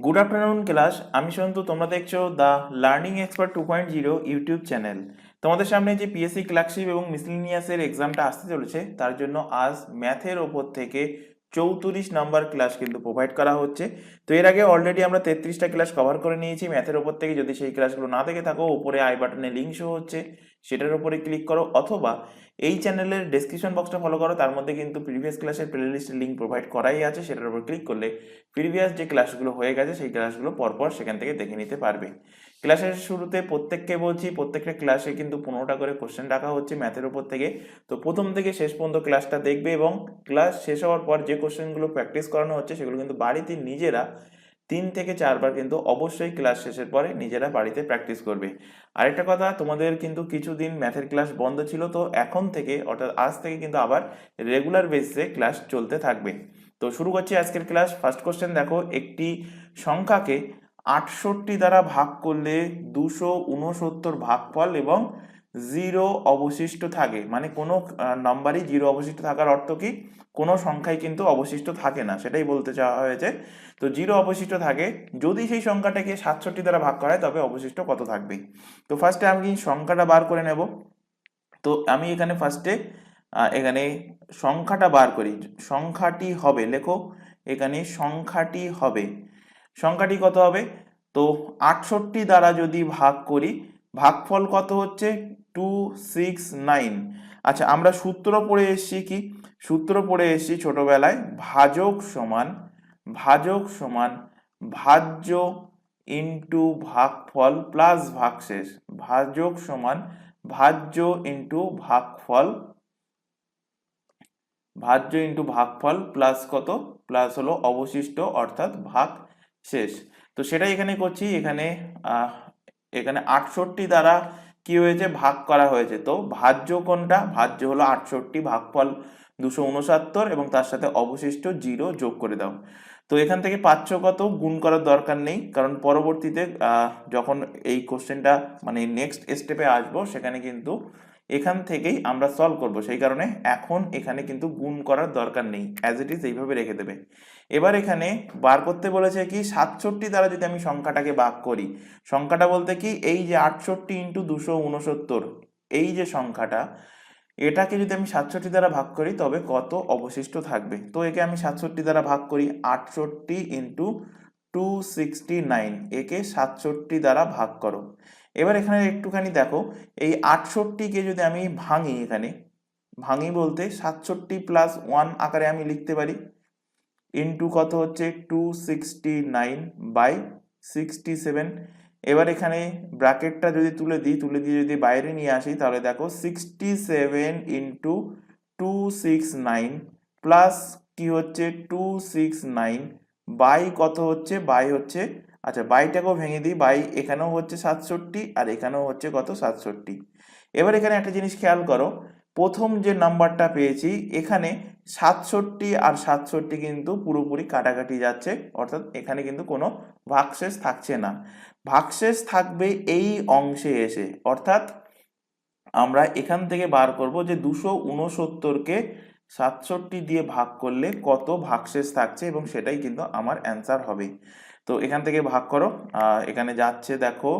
Good afternoon class. আমি সন্তু, তোমরা দেখছো the learning expert 2.0 YouTube channel. তোমাদের সামনে যে পিএসসি ক্লার্কশিপ এবং মিসলিনিয়াসের এক্সামটা আসতে চলেছে, তার জন্য আজ ম্যাথের ওপর থেকে 34 নাম্বার ক্লাস কিন্তু প্রোভাইড করা হচ্ছে। তো এর আগে অলরেডি আমরা 33টা ক্লাস কভার করে নিয়েছি ম্যাথের ওপর থেকে। যদি সেই ক্লাসগুলো না দেখে থাকো, ওপরে আই বাটনে লিঙ্ক শো হচ্ছে, সেটার উপরে ক্লিক করো, অথবা এই চ্যানেলের ডেসক্রিপশন বক্সটা ফলো করো, তার মধ্যে কিন্তু প্রিভিয়াস ক্লাসের প্লেলিস্টের লিঙ্ক প্রোভাইড করাই আছে। সেটার উপর ক্লিক করলে প্রিভিয়াস যে ক্লাসগুলো হয়ে গেছে সেই ক্লাসগুলো পরপর সেখান থেকে দেখে নিতে পারবে। ক্লাসের শুরুতে প্রত্যেককে বলছি, প্রত্যেকটা ক্লাসে কিন্তু 15টা করে কোশ্চেন রাখা হচ্ছে ম্যাথের উপর থেকে। তো প্রথম থেকে শেষ পর্যন্ত ক্লাসটা দেখবে, এবং ক্লাস শেষ হওয়ার পর যে কোশ্চেনগুলো প্র্যাকটিস করানো হচ্ছে সেগুলো কিন্তু বাড়িতে নিজেরা 3 থেকে 4 বার কিন্তু অবশ্যই ক্লাস শেষের পরে নিজেরা বাড়িতে প্র্যাকটিস করবে। আরেকটা কথা, তোমাদের কিন্তু কিছুদিন ম্যাথের ক্লাস বন্ধ ছিল, তো এখন থেকে অর্থাৎ আজ থেকে কিন্তু আবার রেগুলার বেসিসে ক্লাস চলতে থাকবে। তো শুরু করছি আজকের ক্লাস। ফার্স্ট কোশ্চেন দেখো, একটি সংখ্যাকে 68 দ্বারা ভাগ করলে 269 ভাগফল এবং 0 অবশিষ্ট থাকে। মানে কোনো নাম্বারই 0 অবশিষ্ট থাকার অর্থ কি? কোনো সংখ্যাই কিন্তু অবশিষ্ট থাকে না, সেটাই বলতে চাওয়া হয়েছে। তো 0 অবশিষ্ট থাকে, যদি সেই সংখ্যাটাকে 67 দ্বারা ভাগ করা হয় তবে অবশিষ্ট কত থাকবে? তো ফার্স্টে আমি সংখ্যাটা বার করে নেব। তো আমি এখানে ফার্স্টে এখানে সংখ্যাটা বার করি। সংখ্যাটি হবে, লেখো এখানে সংখ্যাটি হবে, সংখ্যাটি কত হবে? তো 68 দ্বারা যদি ভাগ করি, ভাগফল কত হচ্ছে? 269। আচ্ছা, আমরা সূত্র পড়ে এসেছি কি? সূত্র পড়ে এসেছি ছোটবেলায়, ভাজক সমান ভাজ্য ইন্টু ভাগফল প্লাস ভাগশেষ। ভাজক সমান ভাজ্য ইন্টু ভাগফল, ভাজ্য ইন্টু ভাগফল প্লাস কত? প্লাস হলো অবশিষ্ট অর্থাৎ ভাগ শেষ। তো সেটাই এখানে করছি। এখানে এখানে 68 দ্বারা কি হয়েছে? ভাগ করা হয়েছে। তো ভাজ্য কোনটা? ভাজ্য হলো 68, ভাগফল 269 এবং তার সাথে অবশিষ্ট 0 যোগ করে দাও। তো এখান থেকে পাচ্ছ কত? গুণ করার দরকার নেই, কারণ পরবর্তীতে যখন এই কোশ্চেনটা মানে নেক্সট স্টেপে আসবো, সেখানে কিন্তু এখান থেকেই আমরা সলভ করব, সেই কারণে এখন এখানে কিন্তু গুণ করার দরকার নেই, অ্যাজ ইট ইজ এইভাবে রেখে দেবে। এবার এখানে বার করতে বলেছে কি? 67 দ্বারা যদি আমি সংখ্যাটাকে ভাগ করি, সংখ্যাটা বলতে কি? এই যে 68 ইন্টু 269, এই যে সংখ্যাটা, এটাকে যদি আমি 67 দ্বারা ভাগ করি তবে কত অবশিষ্ট থাকবে? তো একে আমি 67 দ্বারা ভাগ করি, 68 ইন্টু 269, একে 67 দ্বারা ভাগ করো। এবার এখানে একটুখানি দেখো, এই 68কে যদি আমি ভাঙি, এখানে ভাঙি বলতে 67 প্লাস 1 আকারে আমি লিখতে পারি, ইন্টু কত হচ্ছে? 269 বাই 67। এবার এখানে ব্র্যাকেটটা যদি তুলে দিই, তুলে দিয়ে যদি বাইরে নিয়ে আসি, তাহলে দেখো 67 ইন্টু 269 প্লাস কি হচ্ছে? 269 বাই কত হচ্ছে? বাই হচ্ছে, আচ্ছা বাইটাকেও ভেঙে দিই, বাই এখানেও হচ্ছে 67 আর এখানেও হচ্ছে কত? 67। এবার এখানে একটা জিনিস খেয়াল করো, প্রথম যে নাম্বারটা পেয়েছি, এখানে 67 আর 67 কিন্তু পুরোপুরি কাটাকাটি যাচ্ছে, অর্থাৎ এখানে কিন্তু কোনো ভাগশেষ থাকছে না। ভাগশেষ থাকবে এই অংশে এসে, অর্থাৎ আমরা এখান থেকে বার করব যে 269কে 67 দিয়ে ভাগ করলে কত ভাগশেষ থাকছে, এবং সেটাই কিন্তু আমার অ্যান্সার হবে। তো এখান থেকে ভাগ করো, এখানে যাচ্ছে দেখো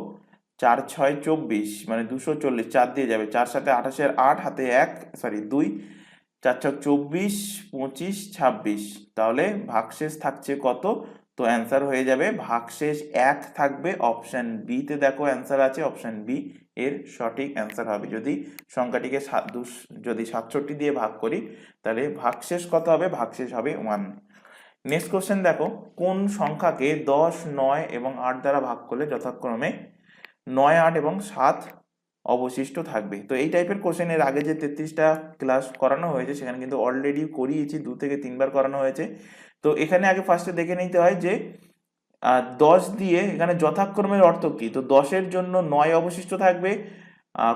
4 6 24, মানে 240, 4 দিয়ে যাবে, 4 সাথে 28-এর 8, হাতে 1 সরি 2, 4 6 24, 25, 26, তাহলে ভাগশেষ থাকছে কত? তো অ্যান্সার হয়ে যাবে ভাগশেষ 1 থাকবে। অপশন বি তে দেখো অ্যান্সার আছে, অপশন বি এর সঠিক অ্যান্সার হবে। যদি সংখ্যাটিকে যদি 67 দিয়ে ভাগ করি, তাহলে ভাগশেষ কত হবে? ভাগশেষ হবে 1। নেক্সট কোশ্চেন দেখো, কোন সংখ্যাকে 10, 9 এবং 8 দ্বারা ভাগ করলে যথাক্রমে 9, 8 এবং 7 অবশিষ্ট থাকবে? তো এই টাইপের কোশ্চেন এর আগে যে 33টা ক্লাস করানো হয়েছে, সেখানে কিন্তু অলরেডি করিয়েছি, 2 থেকে 3 বার করানো হয়েছে। তো এখানে আগে ফার্স্টে দেখে নিতে হয় যে 10 দিয়ে এখানে যথাক্রমের অর্থ কি। তো 10-এর জন্য 9 অবশিষ্ট থাকবে,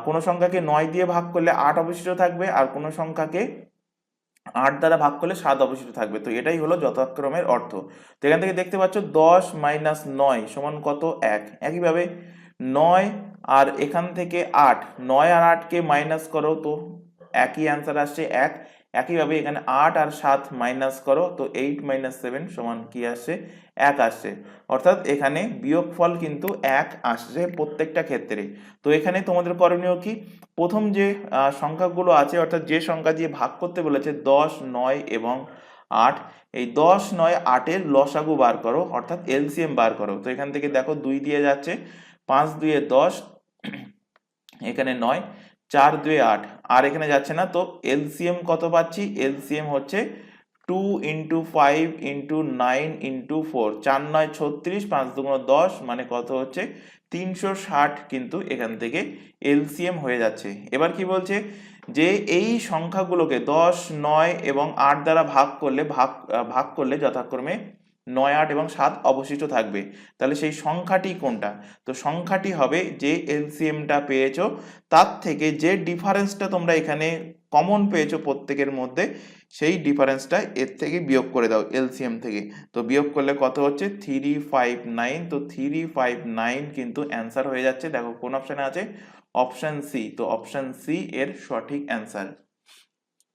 কোনো সংখ্যাকে 9 দিয়ে ভাগ করলে 8 অবশিষ্ট থাকবে, আর কোনো সংখ্যাকে 8 দ্বারা ভাগ করলে 7 অবশিষ্ট থাকবে। তো এটাই হলো যথাক্রমের অর্থ। তো এখান থেকে দেখতে পাচ্ছ 10 মাইনাস 9 সমান কত? 1। একইভাবে 9 আর এখান থেকে 8, 9 আর 8কে মাইনাস করো, তো একই অ্যান্সার আসছে 1। একইভাবে এখানে 8 আর 7 মাইনাস করো, তো 8 মাইনাস 7 সমান কি আসছে, 1 আসছে। অর্থাৎ এখানে বিয়োগফল কিন্তু 1 আসছে প্রত্যেকটা ক্ষেত্রে। তো এখানে তোমাদের করণীয় কি, প্রথম যে সংখ্যাগুলো আছে অর্থাৎ যে সংখ্যা দিয়ে ভাগ করতে বলেছে 10, 9 এবং 8, এই 10, 9, 8-এর লসাগু বার করো অর্থাৎ এলসিএম বার করো। তো এখান থেকে দেখো 2 দিয়ে যাচ্ছে, 5 2 10, এখানে 9, 4 2 8, আর এখানে যাচ্ছে না, তো এলসিএম কত পাচ্ছি, এলসিএম হচ্ছে 2 ইন্টু 5 ইন্টু 9 ইন্টু 4, 4 9 36, 5 2 10, মানে কত হচ্ছে 360 কিন্তু এখান থেকে এলসিএম হয়ে যাচ্ছে। এবার কি বলছে যে এই সংখ্যাগুলোকে 10, 9 এবং 8 দ্বারা ভাগ করলে যথাক্রমে 9, 8 এবং 7 অবশিষ্ট থাকবে। তাহলে সেই সংখ্যাটি কোনটা, তো সংখ্যাটি হবে যে এলসিএমটা পেয়েছো তার থেকে যে ডিফারেন্সটা তোমরা এখানে কমন পেয়েছো প্রত্যেকের মধ্যে, সেই ডিফারেন্সটা এর থেকে বিয়োগ করে দাও এলসিএম থেকে। তো বিয়োগ করলে কত হচ্ছে 359, তো 359 কিন্তু অ্যান্সার হয়ে যাচ্ছে। দেখো কোন অপশানে আছে, অপশন সি, তো অপশন সি এর সঠিক অ্যান্সার।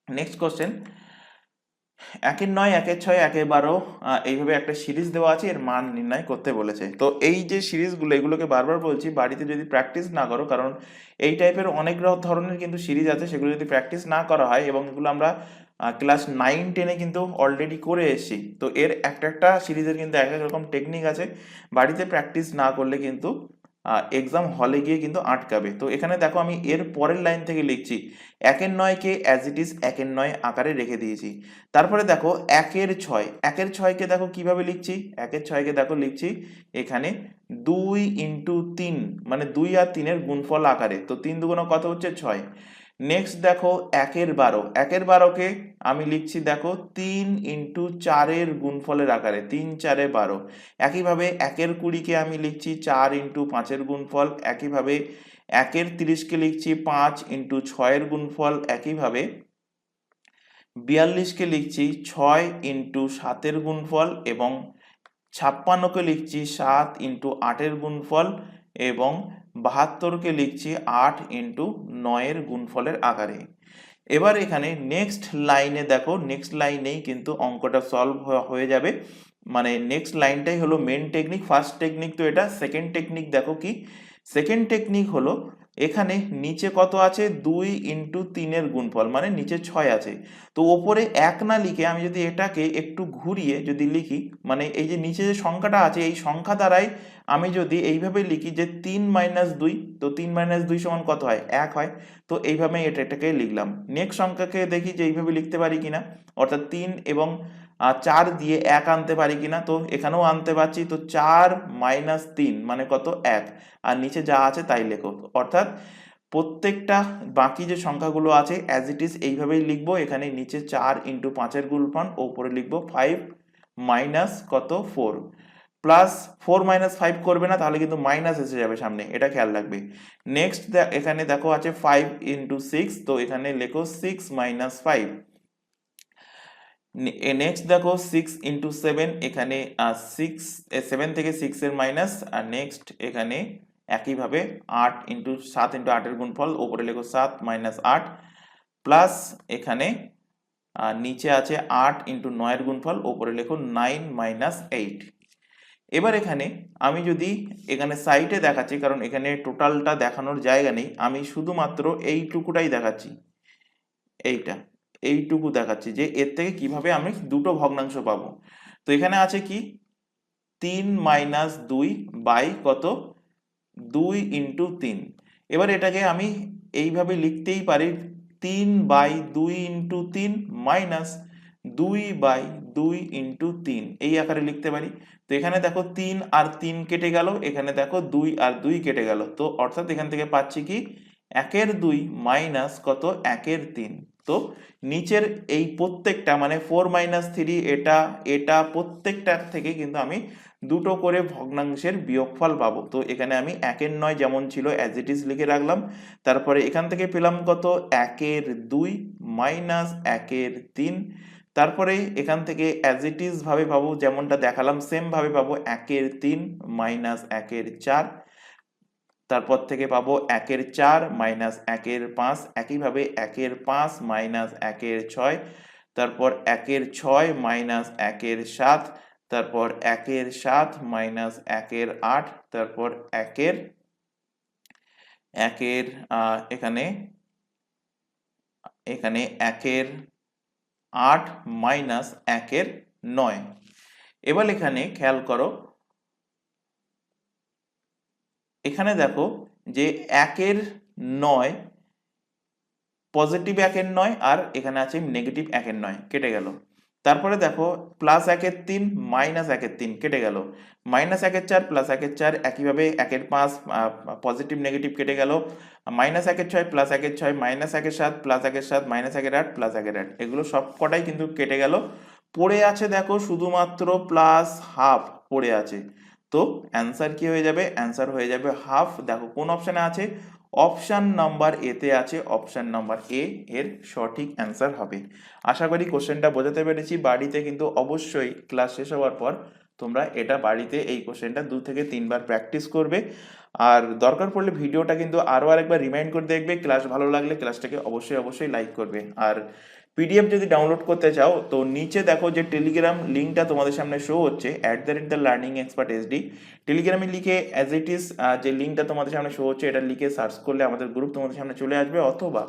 নেক্সট কোশ্চেন, 1 9, 1 6, 1 12, এইভাবে একটা সিরিজ দেওয়া আছে, এর মান নির্ণয় করতে বলেছে। তো এই যে সিরিজগুলো এগুলোকে বারবার বলছি বাড়িতে যদি প্র্যাকটিস না করো, কারণ এই টাইপের অনেক ধরনের কিন্তু সিরিজ আছে, সেগুলো যদি প্র্যাকটিস না করা হয়, এবং এগুলো আমরা ক্লাস 9 10-এ কিন্তু অলরেডি করে এসেছি। তো এর একটা সিরিজের কিন্তু এক এক রকম টেকনিক আছে, বাড়িতে প্র্যাকটিস না করলে কিন্তু এক্সাম হলে গিয়ে কিন্তু আটকাবে। তো এখানে দেখো আমি এর পরের লাইন থেকে লিখছি, 1 9-কে অ্যাজ ইট ইজ 1 9 আকারে রেখে দিয়েছি। তারপরে দেখো 1 6, 1 6-কে দেখো কিভাবে লিখছি, 1 6-কে দেখো লিখছি এখানে 2 ইন্টু 3, মানে 2 আর 3-এর গুণফল আকারে। তো 3 2 কত হচ্ছে 6। নেক্সট দেখো 1 12, 1 12-কে আমি লিখছি দেখো 3 ইন্টু 4-এর গুণফলের আকারে, 3 4 12। একইভাবে 1 20-কে আমি লিখছি 4 ইন্টু 5-এর গুণফল। একইভাবে 1 30-কে লিখছি 5 ইন্টু 6-এর গুণফল। একইভাবে 42-কে লিখছি 6 ইন্টু 7-এর গুণফল, এবং 56-কে লিখছি 7 ইন্টু 8-এর গুণফল, এবং 72-কে লিখছি 8 ইন্টু 9-এর গুণফলের আকারে। এবার এখানে নেক্সট লাইনে দেখো, নেক্সট লাইনেই কিন্তু অঙ্কটা সলভ হয়ে যাবে, মানে নেক্সট লাইনটাই হলো মেন টেকনিক। ফার্স্ট টেকনিক তো এটা, সেকেন্ড টেকনিক দেখো কি, সেকেন্ড টেকনিক হলো এখানে নিচে কত আছে 2 ইন্টু 3-এর গুণফল, মানে নিচে 6 আছে। তো ওপরে 1 না লিখে আমি যদি এটাকে একটু ঘুরিয়ে যদি লিখি, মানে এই যে নিচে যে সংখ্যাটা আছে এই সংখ্যা দ্বারাই আমি যদি এইভাবে লিখি যে 3 মাইনাস 2, তো 3 মাইনাস 2 সমান কত হয়, 1 হয়। তো এইভাবে এটাকে লিখলাম। নেক্সট সংখ্যাকে দেখি যে এইভাবে লিখতে পারি কিনা, অর্থাৎ 3 এবং 4 দিয়ে 1 আনতে পারি কিনা, তো এখানেও আনতে পারছি। তো 4 মাইনাস 3 মানে কত, 1, আর নিচে যা আছে তাই লেখো। অর্থাৎ প্রত্যেকটা বাকি যে সংখ্যাগুলো আছে অ্যাজ ইট ইজ এইভাবেই লিখবো। এখানে নিচে 4 ইন্টু 5-এর গুণফল, ওপরে লিখবো 5 মাইনাস কত 4, প্লাস 4 মাইনাস 5 করবে না, তাহলে কিন্তু মাইনাস এসে যাবে সামনে, এটা খেয়াল রাখবে। নেক্সট এখানে দেখো আছে 5 ইন্টু 6, তো এখানে লেখো 6 মাইনাস 5। নেক্সট দেখো 6 ইন্টু 7, এখানে 7 থেকে 6-এর মাইনাস, আর নেক্সট এখানে একইভাবে 8 ইন্টু 7 ইন্টু 8-এর গুণফল, ওপরে লেখো 7 মাইনাস 8, প্লাস এখানে নিচে আছে 8 ইন্টু 9-এর গুণফল, ওপরে লেখো 9 মাইনাস 8। এবার এখানে আমি যদি এখানে সাইডে দেখাচ্ছি, কারণ এখানে টোটালটা দেখানোর জায়গা নেই, আমি শুধুমাত্র এইটুকুটাই দেখাচ্ছি, এইটুকু দেখাচ্ছি যে এর থেকে কিভাবে আমি দুটো ভগ্নাংশ পাবো। তো এখানে আছে কি 3 মাইনাস 2 বাই কত 2 ইন্টু 3। এবার এটাকে আমি এইভাবে লিখতেই পারি 3 by 2 into 3 minus 2 by 2 into 3, এই আকারে লিখতে পারি। তো এখানে দেখো 3 আর 3 কেটে গেল, এখানে দেখো 2 আর 2 কেটে গেল। তো অর্থাৎ এখান থেকে পাচ্ছি কি 1 2 মাইনাস কত 1 3। তো নিচের এই প্রত্যেকটা মানে 4 মাইনাস 3, এটা প্রত্যেকটার থেকে কিন্তু আমি দুটো করে ভগ্নাংশের বিয়োগফল পাবো। তো এখানে আমি 1 9 যেমন ছিল অ্যাজ ইট ইজ লিখে রাখলাম। তারপরে এখান থেকে পেলাম কত 1 2 মাইনাস 1 3। তারপরে এখান থেকে অ্যাজ ইট ইজ ভাবে পাবো, যেমনটা দেখালাম সেম ভাবে পাবো 1 3 মাইনাস 1 4, তারপর থেকে পাবো 1/4 মাইনাস 1/5, একইভাবে 1/5 মাইনাস 1/6, তারপর 1/6 মাইনাস 1/7, তারপর 1/7 মাইনাস 1/8, তারপর এখানে এখানে 1/8 মাইনাস 1/9। এবার এখানে খেয়াল করো, এখানে দেখো যে 1/9 পজিটিভ 1/9 আর এখানে আছে নেগেটিভ 1/9 কেটে গেল। তারপরে দেখো প্লাস 1/3 মাইনাস 1/3 কেটে গেল, মাইনাস 1/4 প্লাস 1/4, একইভাবে 1/5 পজিটিভ নেগেটিভ কেটে গেল, minus 1/6 plus 1/6 minus 1/7 plus 1/7 minus 1/8 plus 1/8, এগুলো সব কটাই কিন্তু কেটে গেল। পড়ে আছে দেখো শুধুমাত্র প্লাস হাফ পড়ে আছে, তো অ্যান্সার কি হয়ে যাবে? অ্যান্সার হয়ে যাবে হাফ। দেখো কোন অপশানে আছে? অপশান নাম্বার এতে আছে, অপশান নাম্বার এ এর সঠিক অ্যান্সার হবে। আশা করি কোশ্চেনটা বোঝাতে পেরেছি। বাড়িতে কিন্তু অবশ্যই ক্লাস শেষ হওয়ার পর তোমরা এটা বাড়িতে এই কোশ্চেনটা 2 থেকে 3 বার প্র্যাকটিস করবে, আর দরকার পড়লে ভিডিওটা কিন্তু আরও আরেকবার রিমাইন্ড করে দেখবে। ক্লাস ভালো লাগলে ক্লাসটাকে অবশ্যই লাইক করবে। আর পিডিএফ যদি ডাউনলোড করতে চাও তো নিচে দেখো যে টেলিগ্রাম লিঙ্কটা তোমাদের সামনে শো হচ্ছে @theLearningExpertSD, টেলিগ্রামে লিখে অ্যাজ ইট ইজ যে লিঙ্কটা তোমাদের সামনে শো হচ্ছে এটা লিখে সার্চ করলে আমাদের গ্রুপ তোমাদের সামনে চলে আসবে, অথবা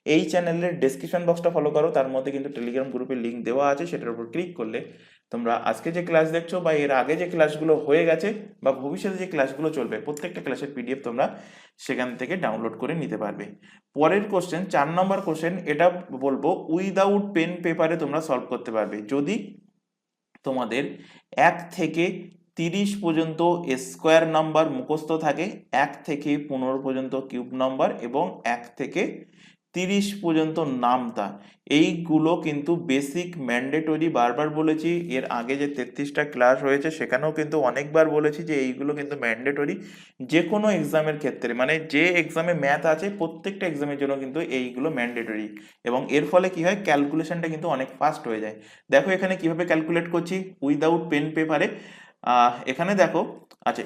এই চ্যানেলের ডেসক্রিপশন বক্সটা ফলো করো, তার মধ্যে কিন্তু টেলিগ্রাম গ্রুপের লিঙ্ক দেওয়া আছে, সেটার উপর ক্লিক করলে তোমরা আজকে যে ক্লাস দেখছো বা এর আগে যে ক্লাসগুলো হয়ে গেছে বা ভবিষ্যতে যে ক্লাসগুলো চলবে প্রত্যেকটা ক্লাসের পিডিএফ তোমরা সেখান থেকে ডাউনলোড করে নিতে পারবে। পরের কোশ্চেন 4 নম্বর কোশ্চেন, এটা বলবো উইদাউট পেন পেপারে তোমরা সলভ করতে পারবে যদি তোমাদের 1 থেকে 30 পর্যন্ত স্কোয়ার নাম্বার মুখস্থ থাকে, 1 থেকে 15 পর্যন্ত কিউব নাম্বার এবং 1 থেকে 30 পর্যন্ত নামতা, এইগুলো কিন্তু বেসিক ম্যান্ডেটরি। বারবার বলেছি, এর আগে যে 33টা ক্লাস হয়েছে সেখানেও কিন্তু অনেকবার বলেছি যে এইগুলো কিন্তু ম্যান্ডেটরি যে কোনো এক্সামের ক্ষেত্রে, মানে যে এক্সামে ম্যাথ আছে প্রত্যেকটা এক্সামের জন্য কিন্তু এইগুলো ম্যান্ডেটরি, এবং এর ফলে কি হয় ক্যালকুলেশনটা কিন্তু অনেক ফাস্ট হয়ে যায়। দেখো এখানে কিভাবে ক্যালকুলেট করছি উইদাউট পেন পেপারে। এখানে দেখো, আচ্ছা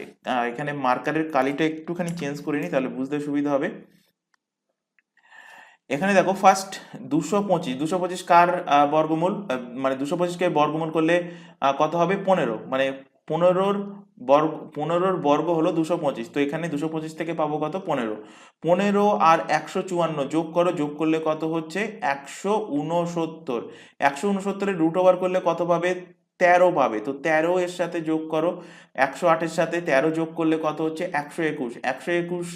এখানে মার্কারের কালিটা একটুখানি চেঞ্জ করে নিই তাহলে বুঝতে সুবিধা হবে। এখানে দেখো ফার্স্ট 225 কার বর্গমূল, মানে 225কে বর্গমূল করলে কত হবে? 15, মানে 15 বর্গ হলো 225, তো এখানে 225 থেকে পাবো কত? 15 আর 154 যোগ করো, যোগ করলে কত হচ্ছে? 169। 169 রুট ওভার করলে কত পাবে? 13 পাবে, তো 13 এর সাথে যোগ করো, 108 এর সাথে 13 যোগ করলে কত হচ্ছে? 121। 121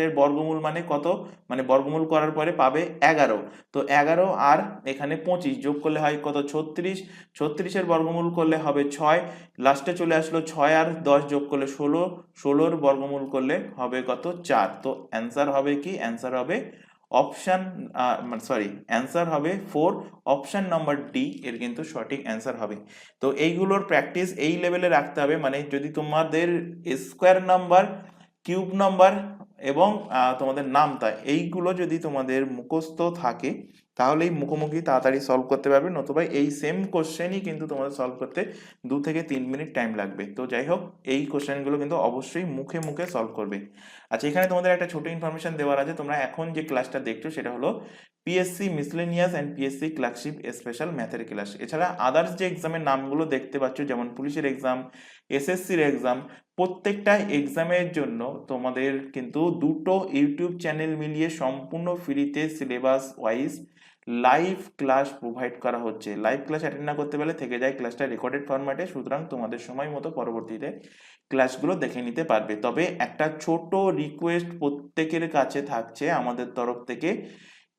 এর বর্গমূল মানে কত? মানে বর্গমূল করার পরে পাবে 11, তো 11 আর এখানে 25 যোগ করলে হয় কত? 36। 36 এর বর্গমূল করলে হবে 6, লাস্টে চলে আসলো 6 আর 10 যোগ করলে 16, 16 এর বর্গমূল করলে হবে কত? 4। তো অ্যান্সার হবে কি? অ্যান্সার হবে অপশন সরি অ্যান্সার হবে 4, অপশন নাম্বার ডি এর কিন্তু সঠিক অ্যান্সার হবে। তো এইগুলোর প্র্যাকটিস এই লেভেলে রাখতে হবে, মানে যদি তোমাদের স্কোয়ার নাম্বার, কিউব নাম্বার এবং তোমাদের নামতা এইগুলো যদি তোমাদের মুখস্থ থাকে তাহলেই মুখোমুখি তাড়াতাড়ি সলভ করতে পারবে, নতুবা এই সেম কোশ্চেনই কিন্তু তোমাদের সলভ করতে 2 থেকে 3 মিনিট টাইম লাগবে। তো যাই হোক, এই কোশ্চেনগুলো কিন্তু অবশ্যই মুখে মুখে সলভ করবে। আচ্ছা এখানে তোমাদের একটা ছোট ইনফরমেশন দেওয়ার আছে, তোমরা এখন যে ক্লাসটা দেখছো সেটা হলো PSC miscellaneous and PSC clerkship special ম্যাথের ক্লাস। এছাড়া আদার্স যে এক্সামের নামগুলো দেখতে পাচ্ছ যেমন পুলিশের এক্সাম, এসএসসির এক্সাম, প্রত্যেকটা এক্সামের জন্য তোমাদের কিন্তু দুটো ইউটিউব চ্যানেল মিলিয়ে সম্পূর্ণ ফ্রিতে syllabus wise live class provide করা হচ্ছে। লাইভ ক্লাস অ্যাটেন্ড না করতে পারলে থেকে যায় ক্লাসটা রেকর্ডেড ফরম্যাটে, সুতরাং তোমাদের সময় মতো পরবর্তীতে ক্লাসগুলো দেখে নিতে পারবে। তবে একটা ছোট রিকোয়েস্ট প্রত্যেকের কাছে থাকছে আমাদের তরফ থেকে,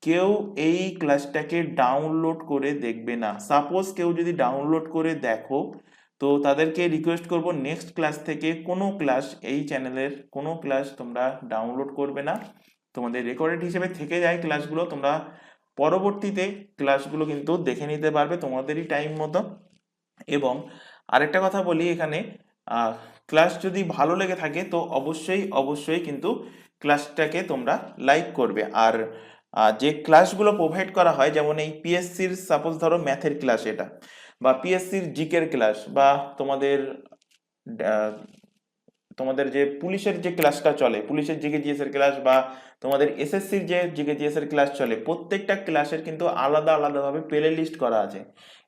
কেউ এই ক্লাসটাকে ডাউনলোড করে দেখবে না। সাপোজ কেউ যদি ডাউনলোড করে দেখো তো তাদেরকে রিকোয়েস্ট করব নেক্সট ক্লাস থেকে কোনো ক্লাস, এই চ্যানেলের কোনো ক্লাস তোমরা ডাউনলোড করবে না, তোমাদের রেকর্ডেড হিসেবে থেকে যায় ক্লাসগুলো, তোমরা পরবর্তীতে ক্লাসগুলো কিন্তু দেখে নিতে পারবে তোমাদেরই টাইম মতো। এবং আরেকটা কথা বলি এখানে, ক্লাস যদি ভালো লেগে থাকে তো অবশ্যই কিন্তু ক্লাসটাকে তোমরা লাইক করবে। আর যে ক্লাসগুলো প্রোভাইড করা হয় যেমন এই পিএসসির সাপোজ ধরো ম্যাথের ক্লাস এটা, বা পিএসসির জিকের ক্লাস, বা তোমাদের তোমাদের যে পুলিশের যে ক্লাসটা চলে, পুলিশের জিকে জিএস এর ক্লাস বা তোমাদের এসএসসির যে জিকে জিএস এর ক্লাস চলে, প্রত্যেকটা ক্লাসের কিন্তু আলাদা আলাদাভাবে প্লে লিস্ট করা আছে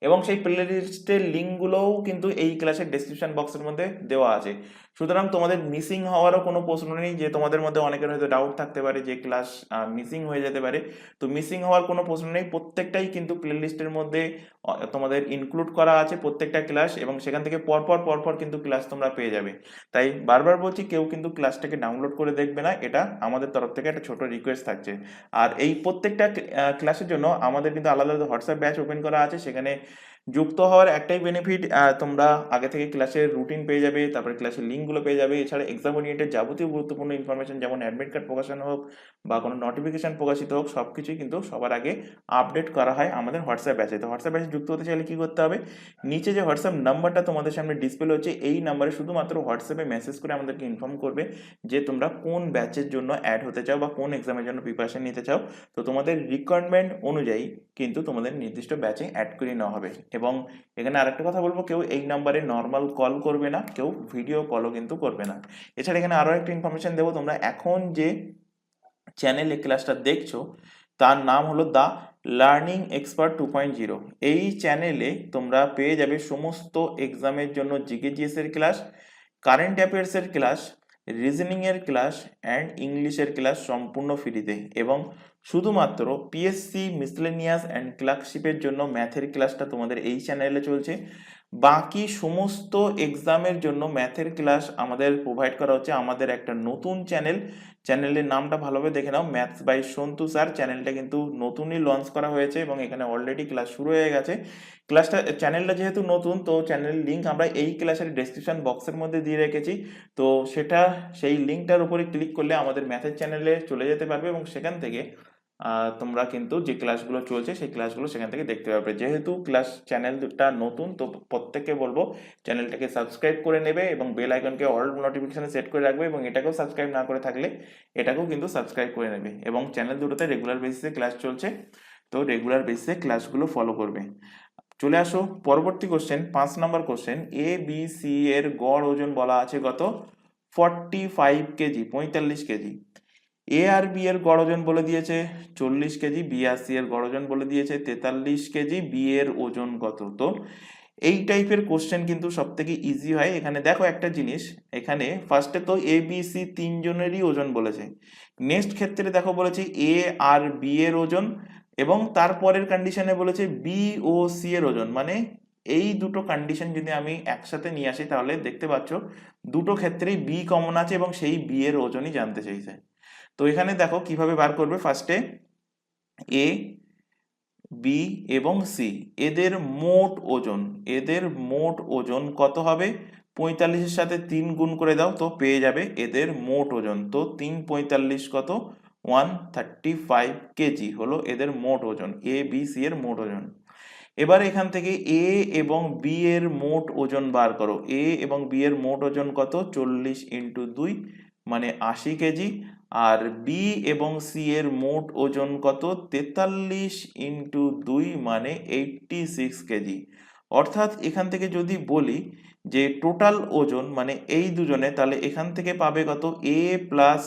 এবং সেই প্লে লিস্টের লিঙ্কগুলোও কিন্তু এই ক্লাসের ডেসক্রিপশন বক্সের মধ্যে দেওয়া আছে। সুতরাং তোমাদের মিসিং হওয়ারও কোনো প্রশ্ন নেই, যে তোমাদের মধ্যে অনেকের হয়তো ডাউট থাকতে পারে যে ক্লাস মিসিং হয়ে যেতে পারে, তো মিসিং হওয়ার কোনো প্রশ্ন নেই। প্রত্যেকটাই কিন্তু প্লে লিস্টের মধ্যে তোমাদের ইনক্লুড করা আছে প্রত্যেকটা ক্লাস, এবং সেখান থেকে পরপর পরপর কিন্তু ক্লাস তোমরা পেয়ে যাবে। তাই বারবার বলছি, কেউ কিন্তু ক্লাসটাকে ডাউনলোড করে দেখবে না, এটা আমাদের তরফ থেকে একটা ছোট রিকোয়েস্ট থাকছে। আর এই প্রত্যেকটা ক্লাসের জন্য আমাদের কিন্তু আলাদা আলাদা হোয়াটসঅ্যাপ ব্যাচ ওপেন করা আছে। সেখানে যুক্ত হওয়ার একটাই বেনিফিট, তোমরা আগে থেকে ক্লাসের রুটিন পেয়ে যাবে, তারপরে ক্লাসের লিঙ্কগুলো পেয়ে যাবে। এছাড়া এক্সাম ওরিয়েন্টেড যাবতীয় গুরুত্বপূর্ণ ইনফরমেশন, যেমন অ্যাডমিট কার্ড প্রকাশন হোক বা কোনো নোটিফিকেশন প্রকাশিত হোক, সব কিছুই কিন্তু সবার আগে আপডেট করা হয় আমাদের হোয়াটসঅ্যাপ ব্যাচে। তো হোয়াটসঅ্যাপ ব্যাচে যুক্ত হতে চাইলে কি করতে হবে, নিচে যে হোয়াটসঅ্যাপ নাম্বারটা তোমাদের সামনে ডিসপ্লে হচ্ছে, এই নাম্বারে শুধুমাত্র হোয়াটসঅ্যাপে মেসেজ করে আমাদেরকে ইনফর্ম করবে যে তোমরা কোন ব্যাচের জন্য অ্যাড হতে চাও বা কোন এক্সামের জন্য প্রিপারেশন নিতে চাও। তো তোমাদের রিকোয়ারমেন্ট অনুযায়ী কিন্তু তোমাদের নির্দিষ্ট ব্যাচে অ্যাড করে নেওয়া হবে। এবং এখানে আরেকটা কথা বলবো, কেউ এই নাম্বারে নর্মাল কল করবে না, কেউ ভিডিও কলও কিন্তু করবে না। এছাড়া এখানে আরো একটা ইনফরমেশন দেবো, তোমরা এখন যে চ্যানেলে ক্লাসটা দেখছো তার নাম হলো দ্য লার্নিং এক্সপার্ট 2.0। এই চ্যানেলে তোমরা পেয়ে যাবে সমস্ত এক্সামের জন্য জিকে জিএস এর ক্লাস, কারেন্ট অ্যাফেয়ার্স এর ক্লাস, রিজনিং এর ক্লাস অ্যান্ড ইংলিশের ক্লাস সম্পূর্ণ ফ্রিতে। এবং শুধুমাত্র পিএসসি মিসলেনিয়াস অ্যান্ড ক্লার্কশিপের জন্য ম্যাথের ক্লাসটা তোমাদের এই চ্যানেলে চলছে। বাকি সমস্ত এক্সামের জন্য ম্যাথের ক্লাস আমাদের প্রোভাইড করা হচ্ছে আমাদের একটা নতুন চ্যানেলের নামটা ভালোভাবে দেখে নাও, ম্যাথস বাই সন্তু স্যার। চ্যানেলটা কিন্তু নতুনই লঞ্চ করা হয়েছে এবং এখানে অলরেডি ক্লাস শুরু হয়ে গেছে। চ্যানেলটা যেহেতু নতুন, তো চ্যানেলের লিঙ্ক আমরা এই ক্লাসের ডেসক্রিপশন বক্সের মধ্যে দিয়ে রেখেছি। তো সেই লিঙ্কটার উপরে ক্লিক করলে আমাদের ম্যাথের চ্যানেলে চলে যেতে পারবে এবং সেখান থেকে তোমরা কিন্তু যে ক্লাসগুলো চলছে সেই ক্লাসগুলো সেখান থেকে দেখতে পাবে। যেহেতু চ্যানেলটা নতুন, তো প্রত্যেককে বলবো চ্যানেলটাকে সাবস্ক্রাইব করে নেবে এবং বেল আইকনকে অল নোটিফিকেশনে সেট করে রাখবে, এবং এটাকেও সাবস্ক্রাইব না করে থাকলে এটাকেও কিন্তু সাবস্ক্রাইব করে নেবে। এবং চ্যানেল দুটোতে রেগুলার বেসিসে ক্লাস চলছে, তো রেগুলার বেসিসে ক্লাসগুলো ফলো করবে। চলে আসো পরবর্তী question, 5 number question. A B C এর গড় ওজন বলা আছে কত? 45 কেজি, 45 কেজি। এ আর বি এর গড় ওজন বলে দিয়েছে 40 কেজি, বি আর সি এর গড় ওজন বলে দিয়েছে 43 কেজি, বি এর ওজন কত? তো এই টাইপের কোশ্চেন কিন্তু সব থেকে ইজি হয়। এখানে দেখো একটা জিনিস, এখানে ফার্স্টে তো এ বি সি তিনজনেরই ওজন বলেছে। নেক্সট ক্ষেত্রে দেখো বলেছে এ আর বি এর ওজন, এবং তারপরের কন্ডিশনে বলেছে বি ও সি এর ওজন। মানে এই দুটো কন্ডিশন যদি আমি একসাথে নিয়ে আসি, তাহলে দেখতে পাচ্ছ দুটো ক্ষেত্রেই বি কমন আছে এবং সেই বি এর ওজনই জানতে চাইছে। তো এখানে দেখো কিভাবে বার করবে, ফার্স্টে এ, বি এবং সি এদের মোট ওজন কত হবে? 45-এর সাথে 3 গুণ করে দাও, তো পেয়ে যাবে এদের মোট ওজন। তো 3 45 কত? 135 কেজি হলো এদের মোট ওজন, এ বি সি এর মোট ওজন। এবার এখান থেকে এ এবং বি এর মোট ওজন বার করো। এ এবং বি এর মোট ওজন কত? 40 ইন্টু 2 মানে 80 কেজি। আর বি এবং সি এর মোট ওজন কত? 43 ইন্টু 2 মানে 86 কেজি। অর্থাৎ এখান থেকে যদি বলি যে টোটাল ওজন মানে এই দুজনে, তাহলে এখান থেকে পাবে কত? এ প্লাস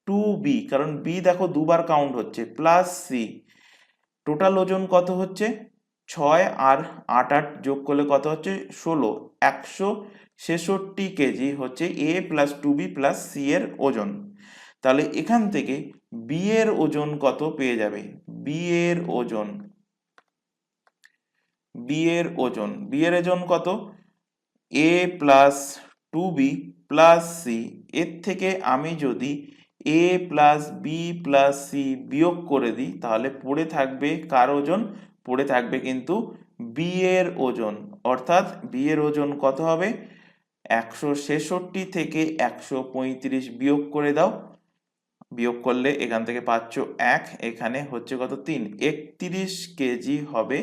2বি, কারণ বি দেখো দুবার কাউন্ট হচ্ছে, প্লাস সি। টোটাল ওজন কত হচ্ছে? 6 আর 8 যোগ করলে কত হচ্ছে? 16। 166 কেজি হচ্ছে এ প্লাস 2বি প্লাস সি এর ওজন। তাহলে এখান থেকে বি এর ওজন কত পেয়ে যাবে? বি এর ওজন কত? এ প্লাস 2বি প্লাস সি, এর থেকে আমি যদি এ প্লাস বি প্লাস সি বিয়োগ করে দিই, তাহলে পড়ে থাকবে কার ওজন? পড়ে থাকবে কিন্তু বি এর ওজন। অর্থাৎ বি এর ওজন কত হবে? 166 থেকে 135 বিয়োগ করে দাও, বিয়োগ করলে এখান থেকে পাচ্ছ 1, এখানে হচ্ছে কত? 3। 31 কেজি হবে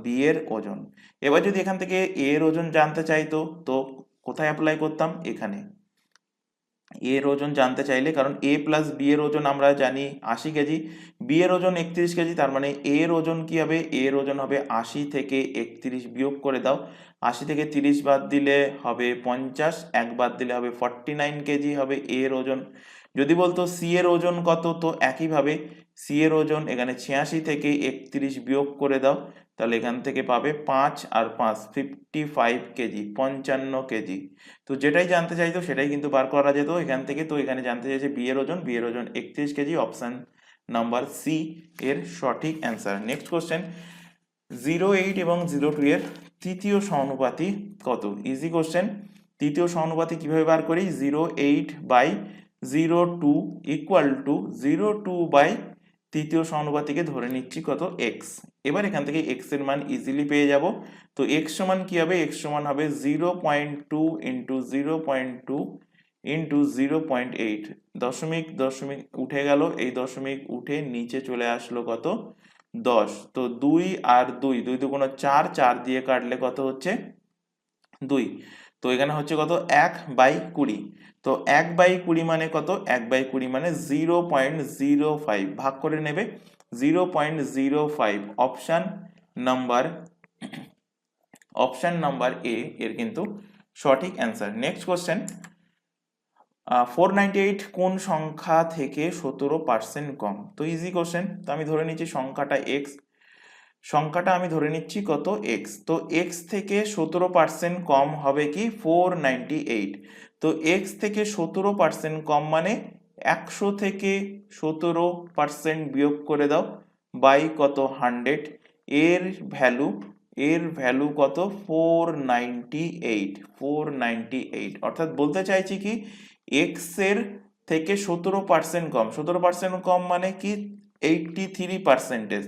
বি এর ওজন। এবার যদি এখান থেকে এ এর ওজন জানতে চাইতো, তো কোথায় অ্যাপ্লাই করতাম? এখানে এর ওজন জানতে চাইলে, কারণ এ প্লাস বি এর ওজন আমরা জানি 80 কেজি, বি এর ওজন 31 কেজি, তার মানে এর ওজন কি হবে, এর ওজন হবে 80 থেকে 31 বিয়োগ করে দাও, 80 থেকে 30 বাদ দিলে হবে 50, 1 বাদ দিলে হবে 49 কেজি হবে এর ওজন। যদি বলতো সি এর ওজন কত, তো একইভাবে সি এর ওজন এখানে 86 থেকে 31 বিয়োগ করে দাও, তাহলে এখান থেকে পাবে 5 আর 5 55 কেজি, 55 কেজি। তো যেটাই জানতে চাইতো সেটাই কিন্তু বার করা যেত এখান থেকে। তো এখানে জানতে চাইছে বি এর ওজন, বি এর ওজন 31 কেজি, অপশন নাম্বার সি এর সঠিক অ্যান্সার। নেক্সট কোশ্চেন, 0.8 এবং 0.2 এর তৃতীয় সমানুপাতি কত? Easy question. তৃতীয় সমানুপাতি কিভাবে বার করি, 0.8/0.2 ইকুয়াল টু 0.2 বাই তৃতীয় সমানুপাতিকে ধরে নিচ্ছি কত, এক্স। এবার এখান থেকে এক্স এর মান ইজিলি পেয়ে যাব। তো এক্স সমান কি হবে, এক্স সমান হবে 0.2 ইন্টু 0.2 ইন্টু 0.8, দশমিক দশমিক উঠে গেল, এই দশমিক উঠে নিচে চলে আসলো কত, 10। তো 2 আর 2, 2 দুগুণ 4, 4 দিয়ে কাটলে কত হচ্ছে 2। তো এখানে হচ্ছে কত, 1/20। তো 1/20 মানে কত, 1/20 মানে 0.05, ভাগ করে নেবে 0.05। অপশন নাম্বার এ এর কিন্তু সঠিক অ্যান্সার। নেক্সট কোশ্চেন, 498 কোন সংখ্যা থেকে 17% কম? তো ইজি কোশ্চেন। তো আমি ধরে নিচ্ছি সংখ্যাটা এক্স, সংখ্যাটা আমি ধরে নিচ্ছি কত, এক্স। তো এক্স থেকে 17% কম হবে কি, 498। তো এক্স থেকে 17% কম মানে 100 থেকে 17% বিয়োগ করে দাও বাই কত, 100। এর ভ্যালু, এর ভ্যালু কত, 498, 498। অর্থাৎ বলতে চাইছি কি, এক্স এর থেকে 17% কম, 17% কম মানে কি, 83%।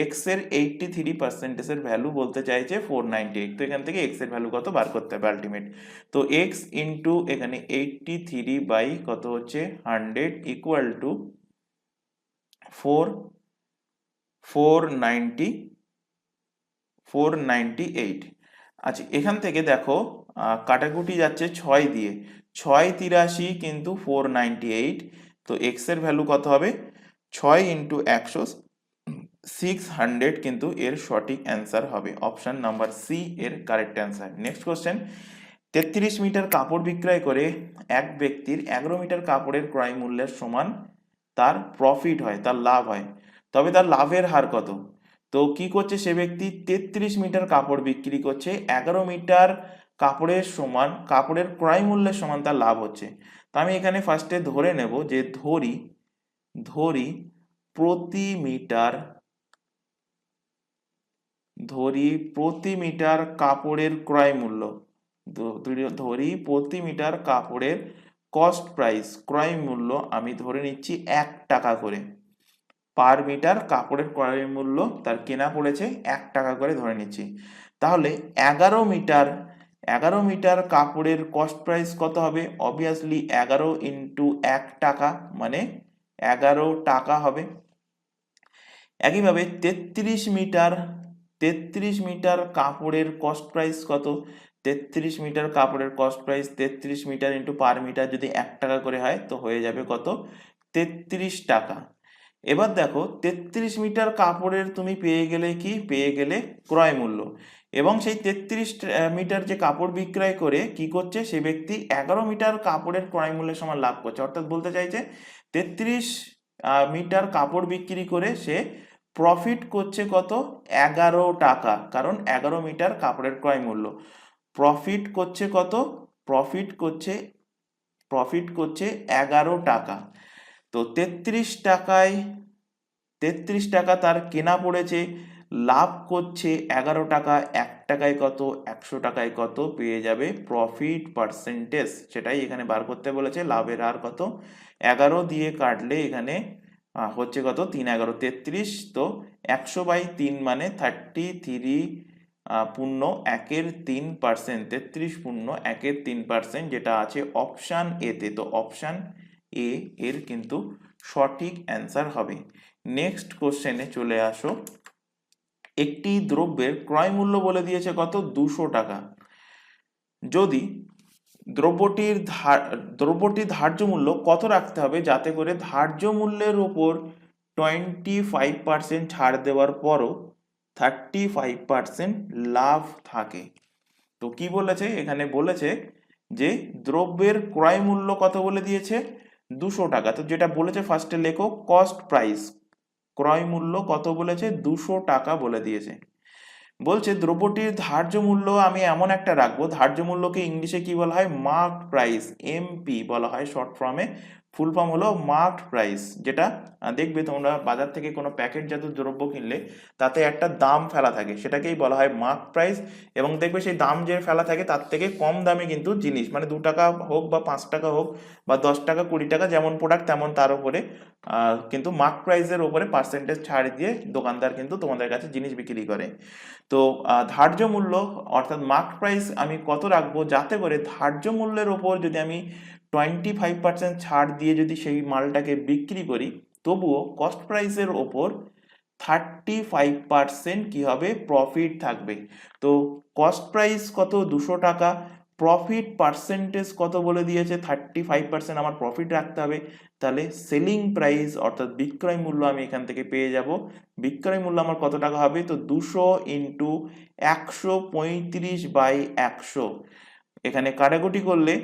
এক্স এর 83% ভ্যালু বলতে চাইছে 498। তো এখান থেকে এক্স এর ভ্যালু কত বার করতে হবে আলটিমেট। তো এক্স ইন্টু এখানে 83 বাই কত হচ্ছে 100 ইকুয়াল টু 498। আচ্ছা, এখান থেকে দেখো কাটাকুটি যাচ্ছে 6 দিয়ে, 6 83 কিন্তু 498। তো এক্স এর ভ্যালু কত হবে, 6 ইন্টু 100, 600 কিন্তু এর সঠিক অ্যান্সার হবে। অপশন নাম্বার সি এর correct answer. Next question, 33 metre কাপড় বিক্রয় করে এক ব্যক্তির 11 মিটার কাপড়ের ক্রয় মূল্যের সমান তার প্রফিট হয়, তার লাভ হয়, তবে তার লাভের হার কত? তো কি করছে সে ব্যক্তি, 33 মিটার কাপড় বিক্রি করছে, 11 মিটার কাপড়ের সমান, কাপড়ের ক্রয় মূল্যের সমান তার লাভ হচ্ছে। তো আমি এখানে ফার্স্টে ধরে নেব যে ধরি ধরি প্রতি মিটার, ধরি প্রতি মিটার কাপড়ের ক্রয় মূল্য, ধরি প্রতি মিটার কাপড়ের কস্ট প্রাইস, ক্রয় মূল্য আমি ধরে নিচ্ছি 1 টাকা করে। পার মিটার কাপড়ের ক্রয় মূল্য তার কেনা পড়েছে 1 টাকা করে ধরে নিচ্ছি। তাহলে 11 মিটার কাপড়ের কস্ট প্রাইস কত হবে, অবভিয়াসলি 11 ইন্টু 1 টাকা মানে 11 টাকা হবে। একইভাবে 33 মিটার কাপড়ের কস্ট প্রাইস কত, 33 মিটার কাপড়ের cost price 33 metre into per metre যদি 1 টাকা করে হয় তো হয়ে যাবে কত, 33 টাকা। এবার দেখো 33 মিটার কাপড়ের তুমি পেয়ে গেলে কি, পেয়ে গেলে ক্রয় মূল্য, এবং সেই 33 মিটার যে কাপড় বিক্রয় করে কি করছে সে ব্যক্তি 11 মিটার কাপড়ের ক্রয় মূল্যের সমান লাভ করছে। অর্থাৎ বলতে চাইছে 33 মিটার কাপড় বিক্রি করে সে প্রফিট করছে কত, 11 টাকা, কারণ 11 মিটার কাপড়ের ক্রয় মূল্য। প্রফিট করছে কত, প্রফিট করছে 11 টাকা। তো 33 টাকা তার কেনা পড়েছে, লাভ করছে 11 টাকা, 1 টাকায় কত, 100 টাকায় কত পেয়ে যাবে প্রফিট পার্সেন্টেজ, সেটাই এখানে বার করতে বলেছে। লাভের হার কত, 11 দিয়ে কাটলে এখানে হচ্ছে কত, 3 11 33। তো 100/3 মানে 33 পূর্ণ 1/3%, 33 পূর্ণ 1/3%, যেটা আছে অপশান এ তে। তো অপশান এ এর কিন্তু সঠিক অ্যান্সার হবে। নেক্সট কোশ্চেনে চলে আসো, একটি দ্রব্যের ক্রয় মূল্য বলে দিয়েছে কত, 200 টাকা। যদি দ্রব্যটির ধার্য মূল্য কত রাখতে হবে যাতে করে ধার্য মূল্যের উপর 25% ছাড় দেওয়ার পরও 35% লাভ থাকে। তো কি বলেছে এখানে, বলেছে যে দ্রব্যের ক্রয় মূল্য কত বলে দিয়েছে, 200 টাকা। তো যেটা বলেছে ফার্স্টে লেখো কস্ট প্রাইস, ক্রয় মূল্য কত বলেছে, 200 টাকা বলে দিয়েছে। বলছে দ্রব্যটির ধার্য মূল্য আমি এমন একটা রাখবো, ধার্য মূল্যকে ইংলিশে কি বলা হয়, মার্কড প্রাইস, এমপি বলা হয় শর্ট ফর্মে, ফুল ফর্ম হলো মার্কড প্রাইস। যেটা দেখবে তোমরা বাজার থেকে কোনো প্যাকেট জাতীয় দ্রব্য কিনলে তাতে একটা দাম ফেলা থাকে, সেটাকেই বলা হয় মার্ক প্রাইস। এবং দেখবে সেই দাম যে ফেলা থাকে তার থেকে কম দামে কিন্তু জিনিস, মানে 2 টাকা হোক বা 5 টাকা হোক বা 10 টাকা 20 টাকা, যেমন প্রোডাক্ট তেমন তার উপরে কিন্তু মার্ক প্রাইসের উপরে পার্সেন্টেজ ছাড় দিয়ে দোকানদার কিন্তু তোমাদের কাছে জিনিস বিক্রি করে। তো ধার্য মূল্য অর্থাৎ মার্ক প্রাইস আমি কত রাখবো যাতে করে ধার্য মূল্যের ওপর যদি আমি 25% ছাড় দিয়ে যদি সেই মালটাকে বিক্রি করি, তবুও কস্ট প্রাইসের ওপর 35% কি হবে, প্রফিট থাকবে। তো কস্ট প্রাইস কত, 200 টাকা, প্রফিট পার্সেন্টেজ কত বলে দিয়েছে, 35% আমার প্রফিট রাখতে হবে। তাহলে সেলিং প্রাইস অর্থাৎ বিক্রয় মূল্য আমি এখান থেকে পেয়ে যাব। বিক্রয় মূল্য আমার কত টাকা হবে, তো 200 ইন্টু 135/100। এখানে কাটাকুটি করলে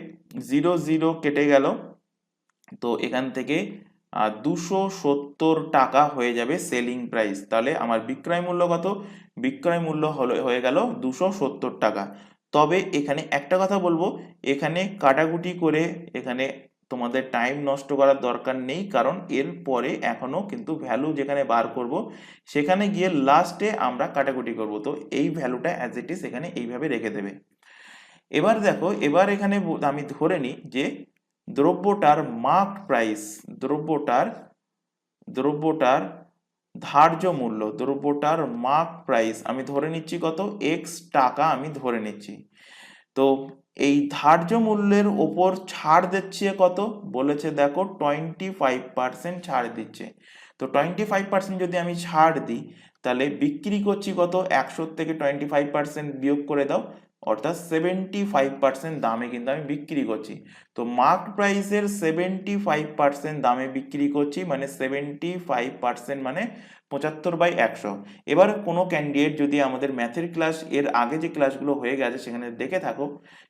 0 0 কেটে গেল, তো এখান থেকে 270 টাকা হয়ে যাবে সেলিং প্রাইস। তাহলে আমার বিক্রয় মূল্য কত, বিক্রয় মূল্য হয়ে গেল 270 টাকা। তবে এখানে একটা কথা বলবো, এখানে কাটাকুটি করে এখানে তোমাদের টাইম নষ্ট করার দরকার নেই, কারণ এর পরে এখনো কিন্তু ভ্যালু যেখানে বার করব সেখানে গিয়ে লাস্টে আমরা কাটাকুটি করব। তো এই ভ্যালুটা অ্যাজ ইট ইজ এখানে এইভাবে রেখে দেবে। এবার দেখো, এবার এখানে আমি ধরে নিই যে দ্রব্যটার মার্কড প্রাইস, দ্রব্যটার ধার্য মূল্য, দ্রব্যটার মার্ক প্রাইস আমি ধরে নিচ্ছি কত, এক্স টাকা আমি ধরে নিচ্ছি। তো এই ধার্য মূল্যের ওপর ছাড় দিচ্ছে কত, বলেছে দেখো 25% ছাড় দিচ্ছে। তো 25% যদি আমি ছাড় দিই তাহলে বিক্রি করছি কত, 100 থেকে 25% বিয়োগ করে দাও, অর্থাৎ 75% দামে কিন্তু আমি বিক্রি করছি। তো মার্ক প্রাইসের 75% দামে বিক্রি করছি, মানে 75% মানে 75/100। এবার কোনো ক্যান্ডিডেট যদি আমাদের ম্যাথের ক্লাস এর আগে যে ক্লাসগুলো হয়ে গেছে সেখানে দেখে থাকো,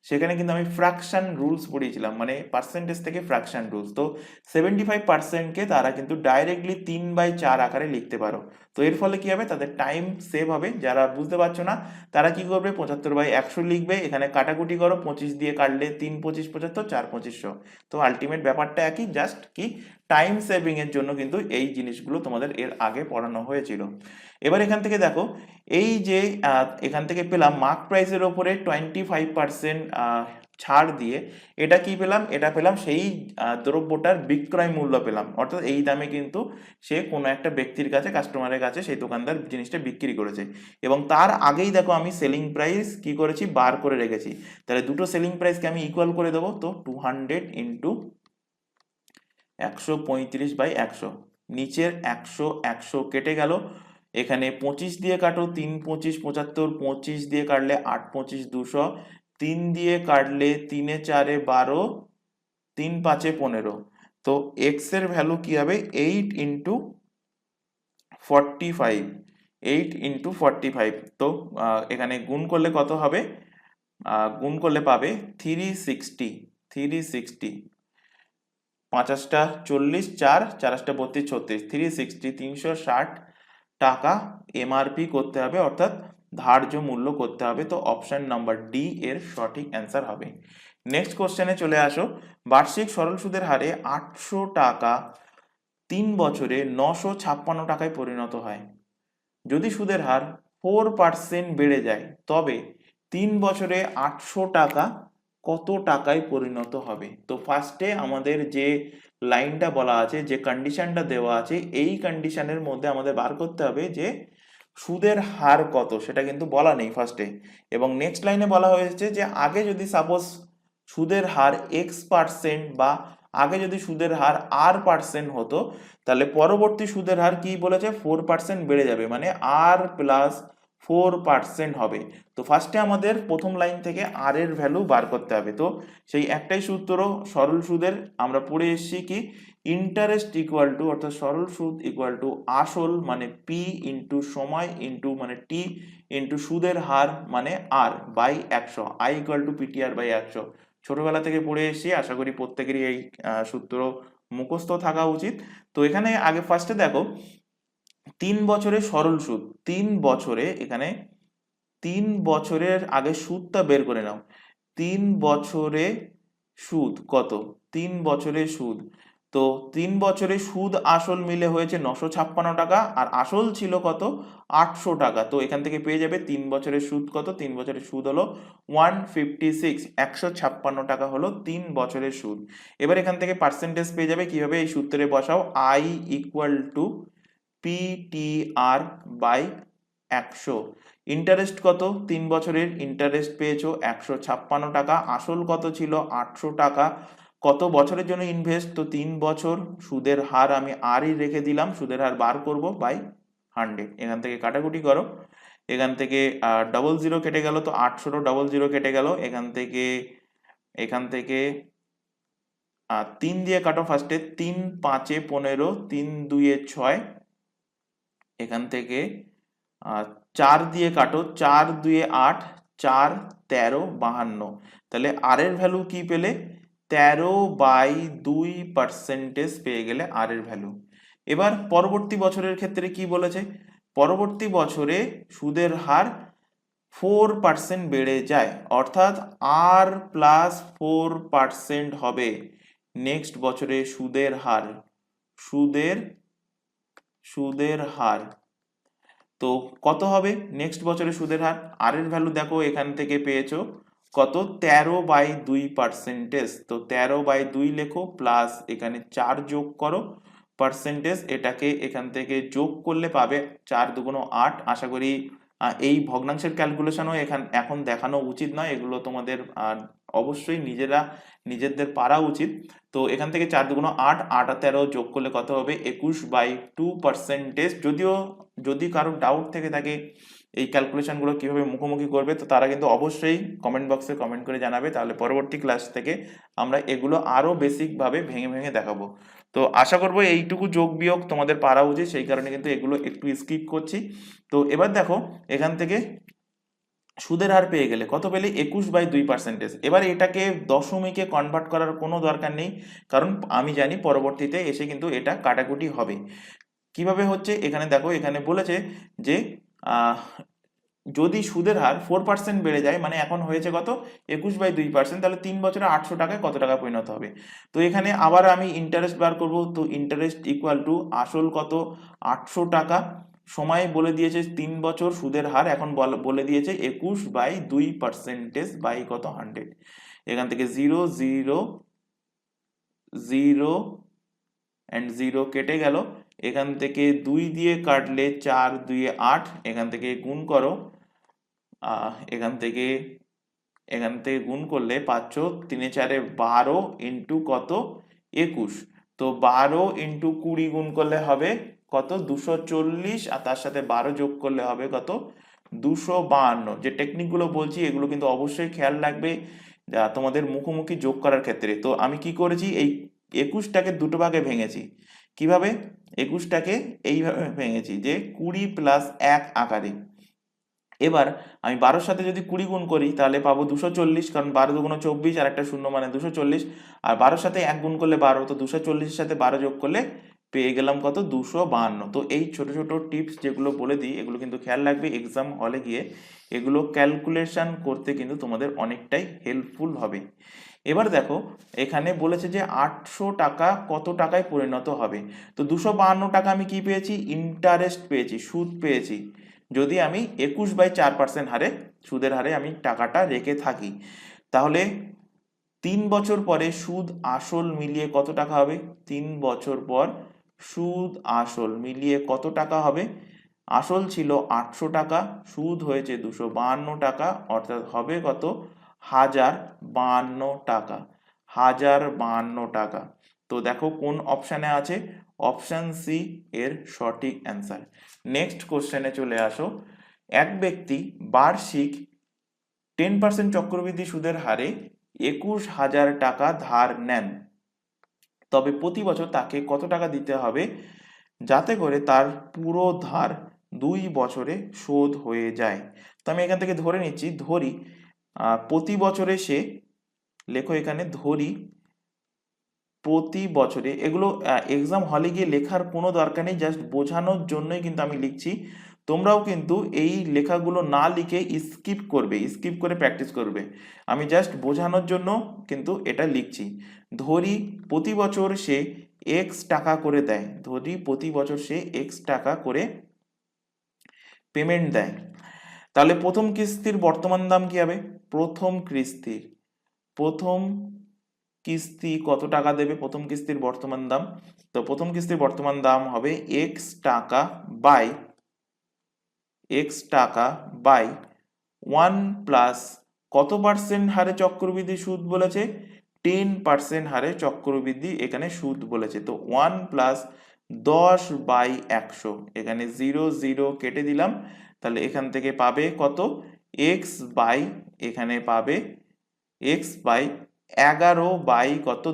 সেখানে কিন্তু আমি ফ্র্যাকশন রুলস পড়িয়েছিলাম, মানে পার্সেন্টেজ থেকে ফ্র্যাকশন রুলস। তো 75%কে তারা কিন্তু ডাইরেক্টলি 3/4 আকারে লিখতে পারো। তো এর ফলে কি হবে, তাদের টাইম সেভ হবে। যারা বুঝতে পারছো না তারা কি করবে, 75/100 লিখবে, এখানে কাটাকুটি করো, 25 দিয়ে কাটলে 3 25 75, 4 2500। তো আলটিমেট ব্যাপারটা একই, জাস্ট কি টাইম সেভিং এর জন্য কিন্তু এই জিনিসগুলো তোমাদের এর আগে পড়ানো হয়েছিল। এবার এখান থেকে দেখো, এই যে এখান থেকে পেলাম মার্ক প্রাইসের ওপরে 25% ছাড় দিয়ে, এটা কি পেলাম, এটা পেলাম সেই দ্রব্যটার বিক্রয় মূল্য পেলাম, অর্থাৎ এই দামে কিন্তু সে কোনো একটা ব্যক্তির কাছে, কাস্টমারের কাছে সেই দোকানদার জিনিসটা বিক্রি করেছে। এবং তার আগেই দেখো আমি সেলিং প্রাইস কি করেছি, বার করে রেখেছি। তাহলে দুটো সেলিং প্রাইসকে আমি ইকুয়াল করে দেবো, তো 200 ইন্টু 135/100, নিচের 100 100 কেটে গেল, এখানে 25 দিয়ে কাটো, 3 25 75, 25 দিয়ে কাটলে 8 25 200, 3 দিয়ে কাটলে 3 4 12, 3 5 15। তো এক্স এর ভ্যালু কি হবে, 8 ইন্টু 45, 8 ইন্টু 45। তো এখানে গুণ করলে কত হবে, গুণ করলে পাবে 360, 360, ৫টা 40, 4 4টা 32 36, 360, 360 টাকা এমআরপি করতে হবে, অর্থাৎ ধার্য মূল্য করতে হবে। তো অপশন নাম্বার ডি এর সঠিক অ্যান্সার হবে। নেক্সট কোশ্চেনে চলে আসো, বার্ষিক সরল সুদের হারে 800 টাকা 3 বছরে 956 টাকায় পরিণত হয়। যদি সুদের হার 4% বেড়ে যায় তবে 3 বছরে 800 টাকা কত টাকায় পরিণত হবে। তো ফার্স্টে আমাদের যে লাইনটা বলা আছে, যে কন্ডিশনটা দেওয়া আছে, এই কন্ডিশনের মধ্যে আমাদের বার করতে হবে যে সুদের হার কত, সেটা কিন্তু বলা নেই ফার্স্টে। এবং নেক্সট লাইনে বলা হয়েছে যে আগে যদি সাপোজ সুদের হার x% বা আগে যদি সুদের হার r% হতো, তাহলে পরবর্তী সুদের হার কি বলেছে, 4% বেড়ে যাবে, মানে r প্লাস 4% হবে। তো ফার্স্টে আমাদের প্রথম লাইন থেকে আর এর ভ্যালু বার করতে হবে। তো সেই একটাই সূত্র, সরল সুদের আমরা পড়ে এসেছি কি, ইন্টারেস্ট ইকুয়াল টু, অর্থাৎ সরল সুদ ইকুয়াল টু আসল মানে পি ইন্টু সময় ইন্টু মানে টি ইন্টু সুদের হার মানে R by 100, I equal to PTR by 100। ছোটবেলা থেকে পড়ে এসেছি, আশা করি প্রত্যেকেরই এই সূত্র মুখস্থ থাকা উচিত। তো এখানে আগে ফার্স্টে দেখো 3 বছরের সরল সুদ, 3 বছরে, এখানে 3 বছরের আগে সুদটা বের করে নাও। 3 বছরে সুদ কত? 3 বছরে সুদ, তো 3 বছরে সুদ আসল মিলে হয়েছে 956 টাকা, আর আসল ছিল কত? 800 টাকা। তো এখান থেকে পেয়ে যাবে 3 বছরের সুদ কত? 3 বছরের সুদ হলো 156, 156 টাকা হলো 3 বছরের সুদ। এবার এখান থেকে পার্সেন্টেজ পেয়ে যাবে কিভাবে? এই সূত্রে বসাও, I equal to PTR by 100। Interest কত? 3 বছরের ইন্টারেস্ট পেয়েছো 156 টাকা, আসল কত ছিল? 800 টাকা। কত বছরের জন্য ইনভেস্ট? তো 3 বছর। সুদের হার আমি আরই রেখে দিলাম, সুদের হার বার করব বাই 100। এখান থেকে কাটাকুটি করো, এখান থেকে ডবল জিরো কেটে গেল, তো 800 ডবল জিরো কেটে গেল। এখান থেকে 3 দিয়ে কাটো ফার্স্টে, 3 5 15, 3 2 6। এখান থেকে 4 দিয়ে কাটো, 4 2 8, 4 13 52। তাহলে আর এর ভ্যালু কি পেলে? 13/2% পেয়ে গেলে আর এর ভ্যালু। এবার পরবর্তী বছরের ক্ষেত্রে কি বলেছে? পরবর্তী বছরে সুদের হার 4% বেড়ে যায়, অর্থাৎ আর প্লাস 4% হবে নেক্সট বছরে সুদের হার। সুদের হার তো কত হবে নেক্সট বছরে সুদের হার? আর এর ভ্যালু দেখো এখান থেকে পেয়েছো কত? 13/2%। তো 13/2 লেখো, প্লাস এখানে 4 যোগ করো পার্সেন্টেজ, এটাকে এখান থেকে যোগ করলে পাবে 4 2 8। আশা করি এই ভগ্নাংশের ক্যালকুলেশনও এখন দেখানো উচিত নয়, এগুলো তোমাদের অবশ্যই নিজেদের পারা উচিত। তো এখান থেকে 4 2 8, 8 আর 13 যোগ করলে কত হবে? 21/2%। যদি কারো ডাউট থেকে থাকে এই ক্যালকুলেশন গুলো কিভাবে মুখোমুখি করবে, তো তারা কিন্তু অবশ্যই কমেন্ট বক্সে কমেন্ট করে জানাবে, তাহলে পরবর্তী ক্লাস থেকে আমরা এগুলো আরো বেসিক ভাবে ভেঙে ভেঙে দেখাবো। তো আশা করবো এইটুকু যোগ বিয়োগ তোমাদের পারা উচিত, সেই কারণে কিন্তু এগুলো একটু স্কিপ করছি। তো এবার দেখো এখান থেকে সুদের হার পেয়ে গেলে কত পেলে? 21/2%। এবার এটাকে দশমিকে কনভার্ট করার কোনো দরকার নেই, কারণ আমি জানি পরবর্তীতে এসে কিন্তু এটা কাটাকুটি হবে। কিভাবে হচ্ছে? এখানে দেখো, এখানে বলেছে যে যদি সুদের হার 4% বেড়ে যায়, মানে এখন হয়েছে কত? 21/2%, তাহলে 3 বছরে 800 টাকায় কত টাকা পরিণত হবে? তো এখানে আবার আমি ইন্টারেস্ট বার করব, তো ইন্টারেস্ট ইকুয়াল টু আসল কত? 800 টাকা, সময় বলে দিয়েছে 3 বছর, সুদের হার এখন বলে দিয়েছে 21/2% বাই কত? 100। এখান থেকে 0 0 0 এন্ড 0 কেটে গেল। এখান থেকে 2 দিয়ে কাটলে 4 2 8, এখান থেকে গুণ করো, এখান থেকে গুণ করলে পাচ্ছ 3 4 12 ইন্টু কত? 21। তো 12 ইন্টু 20 গুণ করলে হবে কত? 240, আর তার সাথে 12 যোগ করলে হবে কত? 252। যে টেকনিক গুলো বলছি এগুলো কিন্তু অবশ্যই খেয়াল রাখবে তোমাদের মুখোমুখি যোগ করার ক্ষেত্রে। তো আমি কি করেছি? এই 21টাকে দুটো ভাগে ভেঙেছি। কিভাবে? 21টাকে এইভাবে ভেঙেছি যে 20 প্লাস 1 আকারে। এবার আমি 12-র সাথে যদি 20 গুণ করি তাহলে পাবো 240, কারণ 12 2 24 আর একটা শূন্য মানে 240, আর 12-র সাথে 1 গুণ করলে 12, তো 240-এর সাথে 12 যোগ করলে পেয়ে গেলাম কত? 252। তো এই ছোট ছোট টিপস যেগুলো বলে দিই এগুলো কিন্তু খেয়াল রাখবে, এক্সাম হলে গিয়ে এগুলো ক্যালকুলেশন করতে কিন্তু তোমাদের অনেকটাই হেল্পফুল হবে। এবার দেখো এখানে বলেছে যে 800 টাকা কত টাকায় পরিণত হবে। তো 252 টাকা আমি কি পেয়েছি? ইন্টারেস্ট পেয়েছি, সুদ পেয়েছি, যদি আমি 21/4% হারে সুদের হারে আমি টাকাটা রেখে থাকি। তাহলে 3 বছর পরে সুদ আসল মিলিয়ে কত টাকা হবে? 3 বছর পর সুদ আসল মিলিয়ে কত টাকা হবে? আসল ছিল 800 টাকা, সুদ হয়েছে 252 টাকা, অর্থাৎ হবে কত? 1052 টাকা। 1052 টাকা। তো দেখো কোন অপশানে আছে? অপশান সি এর সঠিক অ্যান্সার। নেক্সট কোশ্চেনে চলে আসো। এক ব্যক্তি বার্ষিক 10% চক্রবৃদ্ধি সুদের হারে 21,000 টাকা ধার নেন, তবে প্রতি বছর তাকে কত টাকা দিতে হবে যাতে করে তার পুরো ধার 2 বছরে শোধ হয়ে যায়? তো আমি এখান থেকে ধরে নিচ্ছি, ধরি প্রতি বছরে সে, লেখো এখানে ধরি প্রতি বছরে, এগুলো এক্সাম হলে গিয়ে লেখার কোনো দরকার নেই, জাস্ট বোঝানোর জন্যই কিন্তু আমি লিখছি। তোমরাও কিন্তু এই লেখাগুলো না লিখে স্কিপ করবে, স্কিপ করে প্র্যাকটিস করবে। আমি জাস্ট বোঝানোর জন্য কিন্তু এটা লিখছি। ধরি প্রতি বছর সে এক্স টাকা করে দেয়, ধরি প্রতি বছর সে এক্স টাকা করে পেমেন্ট দেয়, তাহলে প্রথম কিস্তির বর্তমান দাম কি হবে? প্রথম কিস্তি কত টাকা দেবে? প্রথম কিস্তির বর্তমান দাম, তো প্রথম কিস্তির বর্তমান দাম হবে এক্স টাকা বাই 1 প্লাস কত পার্সেন্ট হারে চক্রবৃদ্ধি সুদ বলেছে? 10% হারে চক্রবৃদ্ধি এখানে সুদ বলেছে। তো 1 প্লাস 10/100, এখানে 0 0 কেটে দিলাম, তাহলে এখান থেকে পাবে কত? এক্স বাই, এখানে পাবে এক্স বাই 11 বাই কত?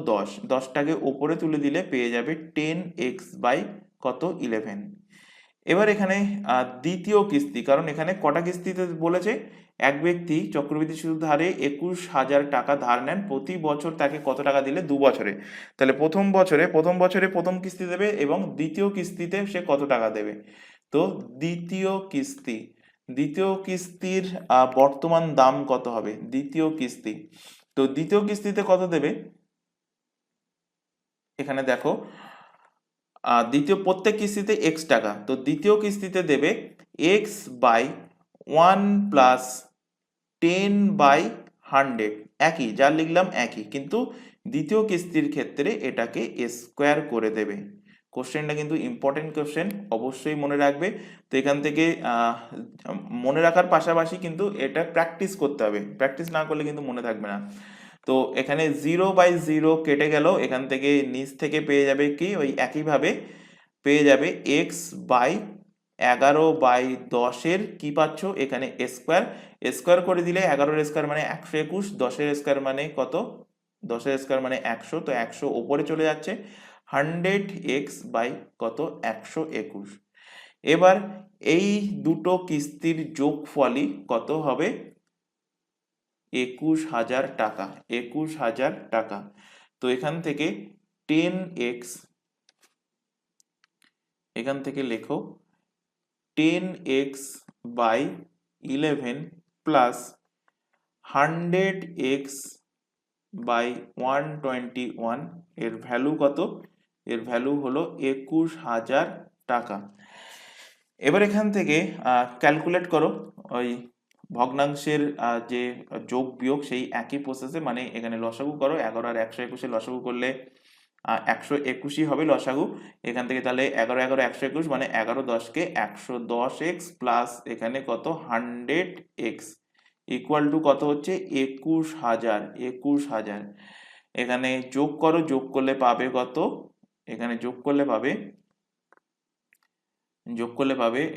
10টাকে ওপরে তুলে দিলে পেয়ে যাবে 10x বাই কত? 11। এবার এখানে দ্বিতীয় কিস্তি, কারণ এখানে কটা কিস্তিতে বলেছে? এক ব্যক্তি চক্রবৃদ্ধি সুদ হারে 21,000 টাকা ধার নেন, প্রতি বছর তাকে কত টাকা দিলে? 2 বছরে, তাহলে প্রথম বছরে প্রথম কিস্তি দেবে এবং দ্বিতীয় কিস্তিতে সে কত টাকা দেবে? তো দ্বিতীয় কিস্তির বর্তমান দাম কত হবে? দ্বিতীয় কিস্তিতে কত দেবে? এখানে দেখো প্রত্যেক কিস্তিতে এক্স টাকা, তো দ্বিতীয় কিস্তিতে দেবে এক্স বাই 1 প্লাস 10/100, একই যা লিখলাম একই, কিন্তু দ্বিতীয় কিস্তির ক্ষেত্রে এটাকে স্কোয়ার করে দেবে। কোশ্চেনটা কিন্তু ইম্পর্টেন্ট কোশ্চেন, অবশ্যই মনে রাখবে। তো এখান থেকে মনে রাখার পাশাপাশি কিন্তু এটা প্র্যাকটিস করতে হবে, প্র্যাকটিস না করলে কিন্তু মনে থাকবে না। তো এখানে 0/0 কেটে গেল, এখান থেকে নিচ থেকে পেয়ে যাবে কি? ওই একইভাবে পেয়ে যাবে এক্স বাই 11/10 কি পাচ্ছ? এখানে স্কোয়ার করে দিলে 11 স্কোয়ার মানে 121, 10 স্কোয়ার মানে কত? 10 স্কোয়ার মানে 100, তো 100 ওপরে চলে যাচ্ছে, 100x বাই কত? 121। এবার এই দুটো কিস্তির যোগফলই কত হবে? 21,000 টাকা, 21,000 টাকা। তো এখান থেকে 10x, এখান থেকে লেখো 10x by 11 plus 100x by 121, এর ভ্যালু কত? এর ভ্যালু হলো 21,000 টাকা। এবার এখান থেকে ক্যালকুলেট করো, ওই ভগ্নাংশের যে যোগ বিয়োগ সেই একই প্রসেসে, মানে এখানে লসাগু করো, 11 আর 121 লসাগু করলে 121ই হবে লসাগু। এখান থেকে তাহলে 11 11 121 মানে 11 10কে 110x প্লাস এখানে কত? 100x ইকুয়াল টু কত হচ্ছে? 21,000। এখানে যোগ করো, যোগ করলে পাবে কত? এখানে যোগ করলে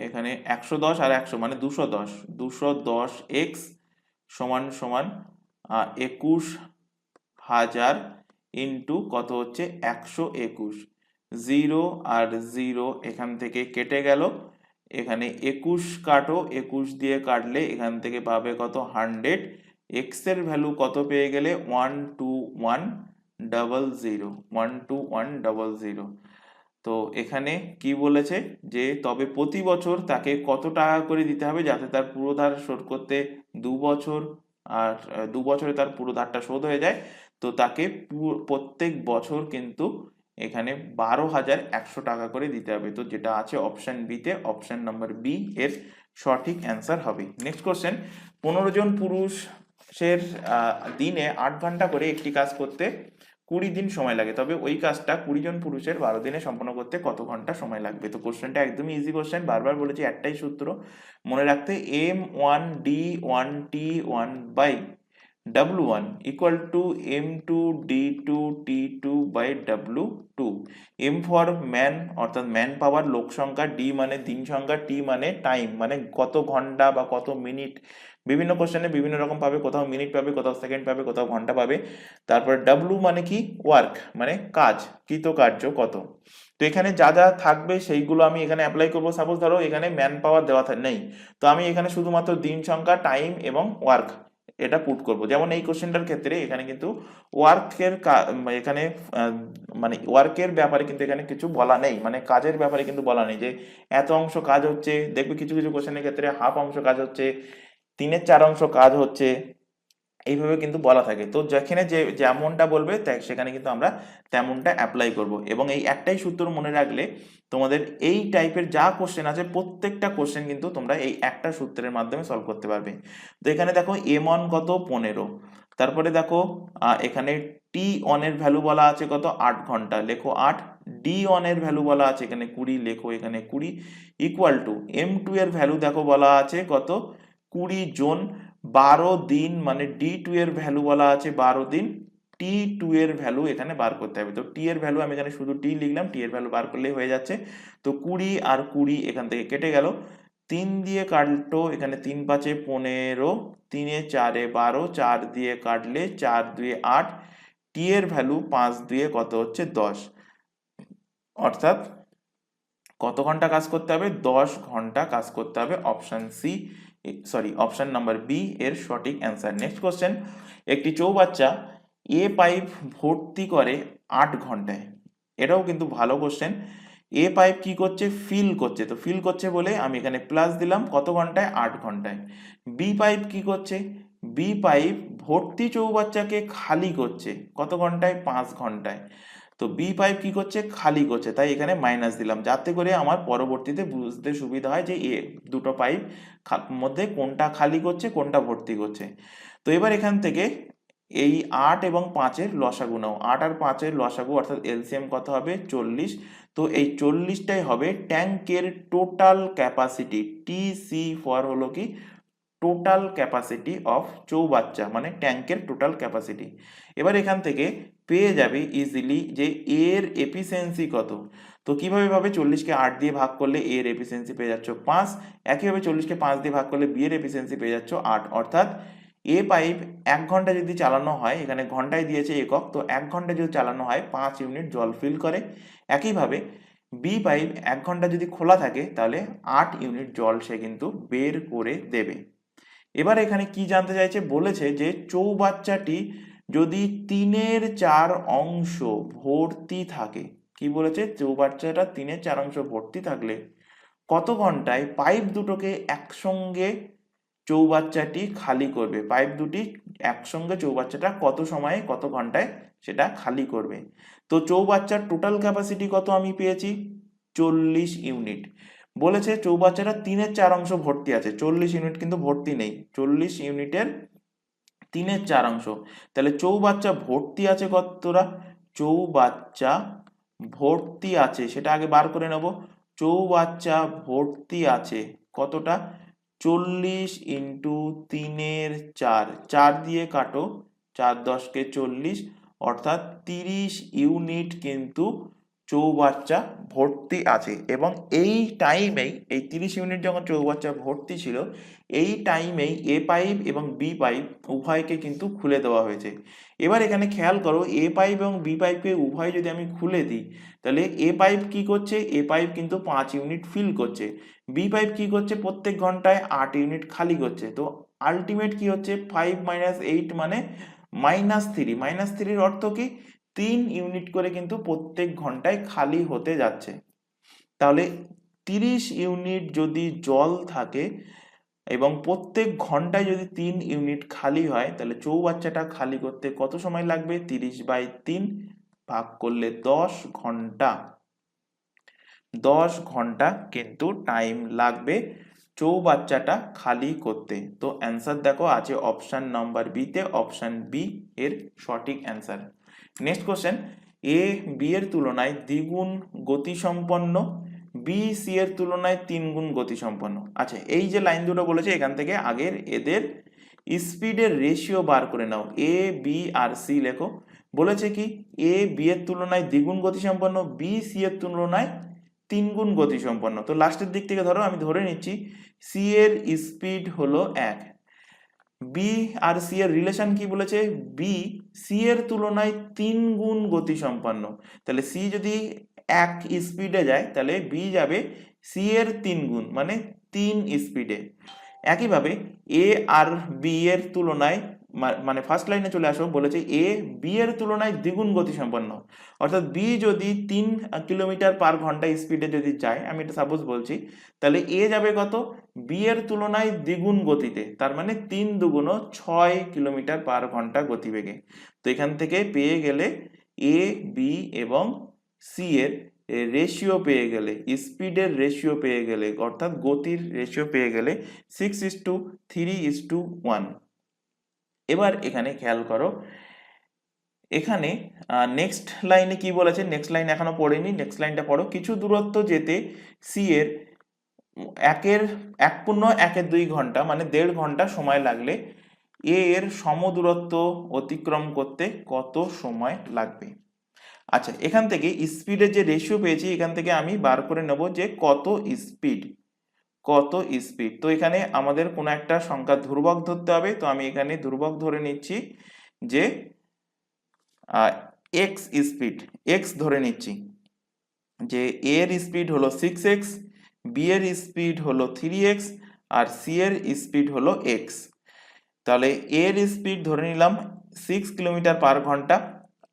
এখানে 110 আর 100 মানে 210x সমান সমান 21,000 ইন্টু কত হচ্ছে? 121। 0 আর 0 এখান থেকে কেটে গেল, এখানে 21 কাটো, 21 দিয়ে কাটলে এখান থেকে পাবে কত? 100। x এর ভ্যালু কত পেয়ে গেলে? 12100। তো এখানে কি বলেছে? যে তবে প্রতি বছর তাকে কত টাকা করে দিতে হবে যাতে তার পুরো ধার শোধ করতে 2 বছর, আর 2 বছরে তার পুরো ধারটা শোধ হয়ে যায়। তো তাকে প্রত্যেক বছর কিন্তু এখানে 12,100 টাকা করে দিতে হবে। তো যেটা আছে অপশন বিতে, অপশন নাম্বার বি এর সঠিক অ্যান্সার হবে। নেক্সট কোশ্চেন, 15 জন পুরুষের দিনে 8 ঘন্টা করে একটি কাজ করতে 20 দিন সময় লাগে, তবে ওই কাজটা 20 জন পুরুষের 12 দিনে সম্পন্ন করতে কত ঘন্টা সময় লাগবে? তো কোশ্চেনটা একদমই ইজি কোশ্চেন, বারবার বলেছি একটাই সূত্র মনে রাখতে, M1D1 by W1 equal to M2D2T2 by W two. M for man অর্থাৎ ম্যান পাওয়ার, লোক সংখ্যা, ডি মানে দিন সংখ্যা, টি মানে টাইম মানে কত ঘন্টা বা কত মিনিট, বিভিন্ন কোশ্চেনে বিভিন্ন রকম পাবে, কোথাও মিনিট পাবে, কোথাও সেকেন্ড পাবে, কোথাও ঘন্টা পাবে। তারপরে ডাব্লু মানে কি, ওয়ার্ক মানে কাজ, কৃতকার্য কত। তো এখানে যা যা থাকবে সেইগুলো আমি এখানে অ্যাপ্লাই করবো। সাপোজ ধরো এখানে ম্যান পাওয়ার দেওয়া নেই, তো আমি এখানে শুধুমাত্র দিন সংখ্যা, টাইম এবং ওয়ার্ক এটা পুট করব। যেমন এই কোশ্চেনটার ক্ষেত্রে এখানে কিন্তু ওয়ার্কের এখানে মানে ওয়ার্কের ব্যাপারে কিন্তু এখানে কিছু বলা নেই, মানে কাজের ব্যাপারে কিন্তু বলা নেই যে এত অংশ কাজ হচ্ছে। দেখবে কিছু কিছু কোশ্চেনের ক্ষেত্রে হাফ অংশ কাজ হচ্ছে, 3/4 কাজ হচ্ছে, এইভাবে কিন্তু বলা থাকে। তো যেখানে যে যেমনটা বলবে সেখানে কিন্তু আমরা তেমনটা অ্যাপ্লাই করব। এবং এই একটাই সূত্র মনে রাখলে তোমাদের এই টাইপের যা কোশ্চেন আছে প্রত্যেকটা কোশ্চেন কিন্তু তোমরা এই একটা সূত্রের মাধ্যমে সলভ করতে পারবে। তো এখানে দেখো m1 কত 15, তারপরে দেখো এখানে t1 এর ভ্যালু বলা আছে কত 8 ঘন্টা, লেখো 8। d1 এর ভ্যালু বলা আছে এখানে 20, লেখো এখানে 20, ইকুয়াল টু m2 এর ভ্যালু দেখো বলা আছে কত 20 জন 12 দিন, মানে D2 এর ভ্যালু বলা আছে 12 দিন, T2 এর ভ্যালু এখানে বার করতে হবে। তো T এর ভ্যালু আমি এখানে শুধু T লিখলাম, T এর ভ্যালু বার করলেই হয়ে যাচ্ছে। তো 20 আর 20 এখান থেকে কেটে গেল, 3 দিয়ে কাটলো এখানে 3 5 15, 3 এ 4 এ 12, 4 দিয়ে কাটলে 4 2 8, T এর ভ্যালু 5 দিয়ে কত হচ্ছে 10, অর্থাৎ কত ঘন্টা কাজ করতে হবে, 10 ঘন্টা কাজ করতে হবে। Option C, sorry option number B এর সঠিক অ্যান্সার। নেক্সট কোশ্চেন, একটি চৌবাচ্চা এ পাইপ ভর্তি করে 8 ঘন্টায়। এটাও কিন্তু ভালো কোশ্চেন। এ পাইপ কি করছে, ফিল করছে, তো ফিল করছে বলে আমি এখানে প্লাস দিলাম, কত ঘন্টায় 8 ঘন্টায়। বি পাইপ কি করছে, বি পাইপ ভর্তি চৌবাচ্চাকে খালি করছে কত ঘন্টায়, 5 ঘন্টায়। তো বি পাইপ কি করছে, খালি করছে, তাই এখানে মাইনাস দিলাম, যাতে করে আমার পরবর্তীতে বুঝতে সুবিধা হয় যে এ দুটো পাইপ মধ্যে কোনটা খালি করছে কোনটা ভর্তি করছে। তো এবার এখান থেকে এই 8 এবং 5-এর লসাগু নাও, 8 আর 5-এর লসাগু অর্থাৎ এলসিএম কত হবে 40। তো এই 40টাই হবে ট্যাঙ্কের টোটাল ক্যাপাসিটি, টিসি ফর হলো কি টোটাল ক্যাপাসিটি অফ চৌবাচ্চা, মানে ট্যাঙ্কের টোটাল ক্যাপাসিটি। এবার এখান থেকে পেয়ে যাবে ইজিলি যে এর এফিসিয়েন্সি কত। তো কিভাবে ভাবে, 40কে 8 দিয়ে ভাগ করলে এর এফিসিয়েন্সি পেয়ে যাচ্ছ 5, একইভাবে 40কে 5 দিয়ে ভাগ করলে বি এর এফিসিয়েন্সি পেয়ে যাচ্ছ 8, অর্থাৎ এ পাইপ 1 ঘন্টা যদি চালানো হয়, এখানে ঘন্টায় দিয়েছে একক, তো 1 ঘন্টা যদি চালানো হয় 5 ইউনিট জল ফিল করে। একইভাবে বি পাইপ 1 ঘন্টা যদি খোলা থাকে তাহলে 8 ইউনিট জল সে কিন্তু বের করে দেবে। এবার এখানে কি জানতে চাইছে, বলেছে যে চৌবাচ্চাটি যদি 3/4 অংশ ভর্তি থাকে, কি বলেছে, চৌবাচ্চাটা 3/4 অংশ ভর্তি থাকলে কত ঘন্টায় পাইপ দুটোকে একসঙ্গে চৌবাচ্চাটি খালি করবে, পাইপ দুটি একসঙ্গে চৌবাচ্চাটা কত সময়ে কত ঘন্টায় সেটা খালি করবে। তো চৌবাচ্চার টোটাল ক্যাপাসিটি কত আমি পেয়েছি 40 ইউনিট। বলেছে চৌবাচ্চাটা 3/4 অংশ ভর্তি আছে, 40 ইউনিট কিন্তু ভর্তি নেই, 40 ইউনিটের 3/4 অংশ, তাহলে চৌবাচ্চা ভর্তি আছে কতটা, চৌবাচ্চা ভর্তি আছে সেটা আগে বার করে নেব। চৌবাচ্চা ভর্তি আছে কতটা, 40 ইন্টু 3/4, 4 দিয়ে কাটো, 4 10 40, অর্থাৎ 30 ইউনিট কিন্তু চৌবাচ্চা ভর্তি আছে। এবং এই টাইমেই, এই 30 ইউনিট যখন চৌবাচ্চা ভর্তি ছিল, এই টাইমেই এ পাইপ এবং বি পাইপ উভয়কে কিন্তু খুলে দেওয়া হয়েছে। এবার এখানে খেয়াল করো, এ পাইপ এবং বি পাইপকে উভয় যদি আমি খুলে দিই, তাহলে এ পাইপ কি করছে, এ পাইপ কিন্তু 5 ইউনিট ফিল করছে, বি পাইপ কি করছে প্রত্যেক ঘন্টায় 8 ইউনিট খালি করছে। তো আলটিমেট কি হচ্ছে 5 - 8 মানে -3, -3-এর অর্থ কি 3 ইউনিট করে কিন্তু প্রত্যেক ঘন্টায় খালি হতে যাচ্ছে। তাহলে 30 ইউনিট যদি জল থাকে এবং প্রত্যেক ঘন্টায় যদি 3 ইউনিট খালি হয়, তাহলে চৌবাচ্চাটা খালি করতে কত সময় লাগবে, 30/3 ভাগ করলে 10 ঘন্টা, 10 ঘন্টা কিন্তু টাইম লাগবে চৌবাচ্চাটা খালি করতে। তো অ্যান্সার দেখো আছে অপশন নাম্বার বি তে, অপশন বি এর সঠিক answer. Next question, A B এর তুলনায় দ্বিগুণ গতিসম্পন্ন, বি সি এর তুলনায় 3 গুণ গতিসম্পন্ন। আচ্ছা, এই যে লাইন দুটো বলেছে এখান থেকে আগের এদের স্পিডের রেশিও বার করে নাও, এ বি আর সি লেখো। বলেছে কি এ বি এর তুলনায় দ্বিগুণ গতিসম্পন্ন, বি সি এর তুলনায় 3 গুণ গতিসম্পন্ন। তো লাস্টের দিক থেকে ধরো আমি ধরে নিচ্ছি সি এর স্পিড হলো 1, বি আর সি এর রিলেশন কি বলেছে, বি সি এর তুলনায় 3 গুণ গতিসম্পন্ন। তাহলে সি যদি 1 স্পিডে যায় তাহলে বি যাবে সি এর 3 গুণ মানে 3 স্পিডে। একইভাবে এ আর বি এর তুলনায় মানে ফার্স্ট লাইনে চলে আসো, বলেছে এ বি এর তুলনায় দ্বিগুণ গতিসম্পন্ন, অর্থাৎ বি যদি 3 কিলোমিটার পার ঘন্টা স্পিডে যদি যায়, আমি এটা সাপোজ বলছি, তাহলে এ যাবে কত, বি এর তুলনায় দ্বিগুণ গতিতে, তার মানে 3 দুগুণ 6 কিলোমিটার পার ঘন্টা গতিবেগে। তো এখান থেকে পেয়ে গেলে এ বি এবং সি এর রেশিও পেয়ে গেলে, স্পিডের রেশিও পেয়ে গেলে, অর্থাৎ গতির রেশিও পেয়ে গেলে 6:3:1। এবার এখানে খেয়াল করো, এখানে নেক্সট লাইনে কি বলেছে, নেক্সট লাইন এখনো পড়িনি, নেক্সট লাইনটা পড়ো। কিছু দূরত্ব যেতে সি এর 1.1 ঘন্টা মানে 1.5 ঘন্টা সময় লাগলে এ এর সমদূরত্ব অতিক্রম করতে কত সময় লাগবে। আচ্ছা, এখান থেকে স্পিডের যে রেশিও পেয়েছি, এখান থেকে আমি বার করে নেব যে কত স্পিড, কত স্পিড। তো এখানে আমাদের কোনো একটা সংখ্যা ধ্রুবক ধরতে হবে, তো আমি এখানে ধ্রুবক ধরে নিচ্ছি যে এক্স স্পিড, এক্স ধরে নিচ্ছি যে এর স্পিড হলো 6x, বি এর স্পিড হলো 3x আর সি এর স্পিড হলো x। তাহলে এর স্পিড ধরে নিলাম 6 কিলোমিটার পার ঘন্টা,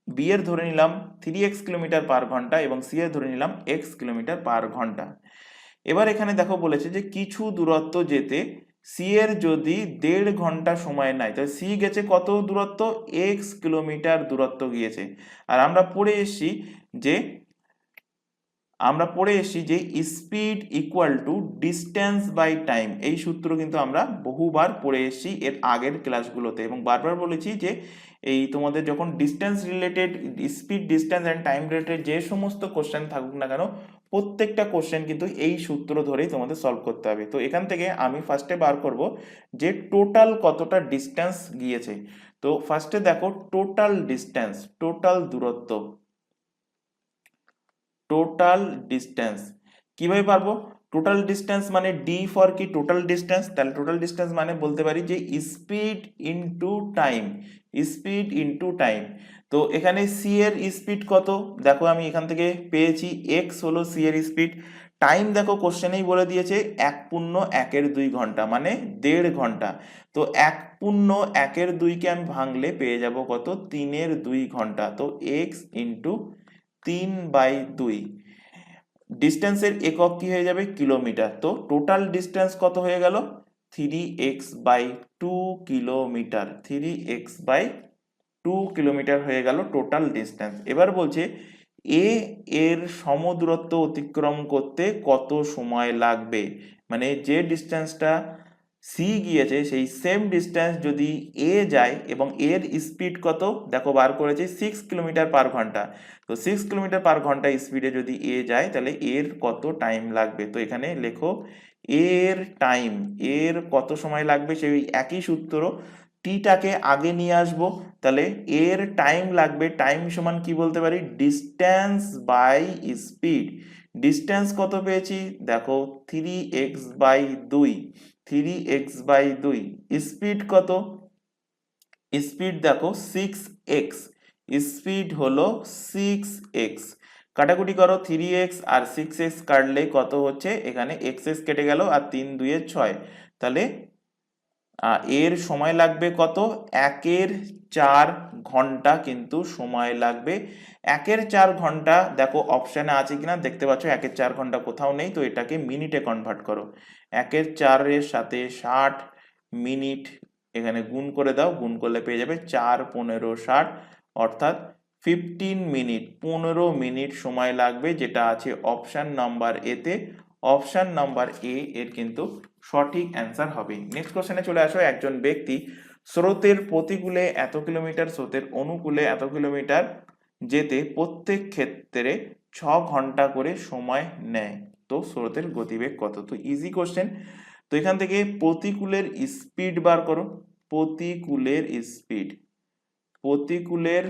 বি এর ধরে নিলাম 3x কিলোমিটার পার ঘন্টা এবং সি এর ধরে নিলাম x কিলোমিটার পার ঘন্টা। এবার এখানে দেখো বলেছে যে কিছু দূরত্ব যেতে সি এর যদি 1.5 ঘন্টা সময় নেয়, তাহলে সি গেছে কত দূরত্ব, x কিলোমিটার দূরত্ব গিয়েছে। আর আমরা পড়ে এসেছি যে speed equal to distance by time, এই সূত্র কিন্তু আমরা বহুবার পড়ে এসেছি এর আগের ক্লাসগুলোতে, এবং বারবার বলেছি যে এই তোমাদের যখন distance related, speed distance and time related যে সমস্ত কোশ্চেন থাকুক না কেন, প্রত্যেকটা কোশ্চেন কিন্তু এই সূত্র ধরেই তোমাদের সলভ করতে হবে। তো এখান থেকে আমি ফার্স্টে বার করব যে টোটাল কতটা ডিস্টেন্স গিয়েছে। তো ফার্স্টে দেখো টোটাল ডিস্টেন্স, টোটাল দূরত্ব, টোটাল ডিস্টেন্স কিভাবে পারবো, টোটাল ডিস্টেন্স মানে ডি ফর কি টোটাল ডিস্টেন্স, তাহলে টোটাল ডিস্টেন্স মানে বলতে পারি যে speed into time, speed into time. তো এখানে সি এর স্পিড কত, দেখো আমি এখান থেকে পেয়েছি এক্স হলো সি এর স্পিড, টাইম দেখো কোশ্চেনেই বলে দিয়েছে 1.1 ঘন্টা মানে 1.5 ঘন্টা। তো 1.1 কে আমি ভাঙলে পেয়ে যাব কত, 3/2 ঘন্টা। তো এক্স ইন্টু 3/2, ডিস্টেন্সের একক কি হয়ে যাবে, কিলোমিটার। তো টোটাল ডিস্টেন্স কত হয়ে গেল, 3x/2 কিলোমিটার, 3x/2 কিলোমিটার হয়ে গেল টোটাল ডিস্টেন্স। এবার বলছে এ এর সমদূরত্ব অতিক্রম করতে কত সময় লাগবে, মানে যে ডিস্টেন্সটা সি গিয়েছে সেই সেম ডিস্টেন্স যদি এ যায় এবং এর স্পিড কত, দেখো বার করেছে 6 কিলোমিটার পার ঘন্টা। তো 6 কিলোমিটার পার ঘন্টা স্পিডে যদি এ যায় তাহলে এর কত টাইম লাগবে। তো এখানে লেখো এর টাইম, এর কত সময় লাগবে, সেই একই সূত্র, টিটাকে আগে নিয়ে আসবো, তাহলে এর টাইম লাগবে, টাইম সমান কি বলতে পারি, ডিস্টেন্স বাই স্পিড। ডিস্টেন্স কত পেয়েছি, দেখো 3x/2, 3x/2। স্পিড কত, স্পিড দেখো 6x, স্পিড হলো 6x। কাটাকুটি করো, 3x আর 6x কাটলে কত হচ্ছে, এখানে x কেটে গেল আর 3×2 = 6, তাহলে এর সময় লাগবে কত, 1/4 ঘন্টা কিন্তু সময় লাগবে। 1/4 ঘন্টা দেখো অপশানে আছে কিনা দেখতে পাচ্ছ, 1/4 ঘন্টা কোথাও নেই, তো এটাকে মিনিটে কনভার্ট করো। 1/4 এর সাথে 60 মিনিট এখানে গুণ করে দাও, গুণ করলে পেয়ে যাবে 4×15=60, অর্থাৎ 15 মিনিট, 15 মিনিট সময় লাগবে, যেটা আছে অপশান নাম্বার এতে। অপশান নাম্বার এ এর কিন্তু সঠিক অ্যান্সার হবে। নেক্সট কোশ্চেনে চলে আসো, একজন ব্যক্তি স্রোতের প্রতিকূলে এত কিলোমিটার, স্রোতের অনুকূলে এত কিলোমিটার যেতে প্রত্যেক ক্ষেত্রে 6 ঘন্টা করে সময় নেয়, তো স্রোতের গতিবেগ কত। তো ইজি কোশ্চেন। তো এখান থেকে প্রতিকূলের স্পিড বার করো, প্রতিকূলের স্পিড, প্রতিকূলের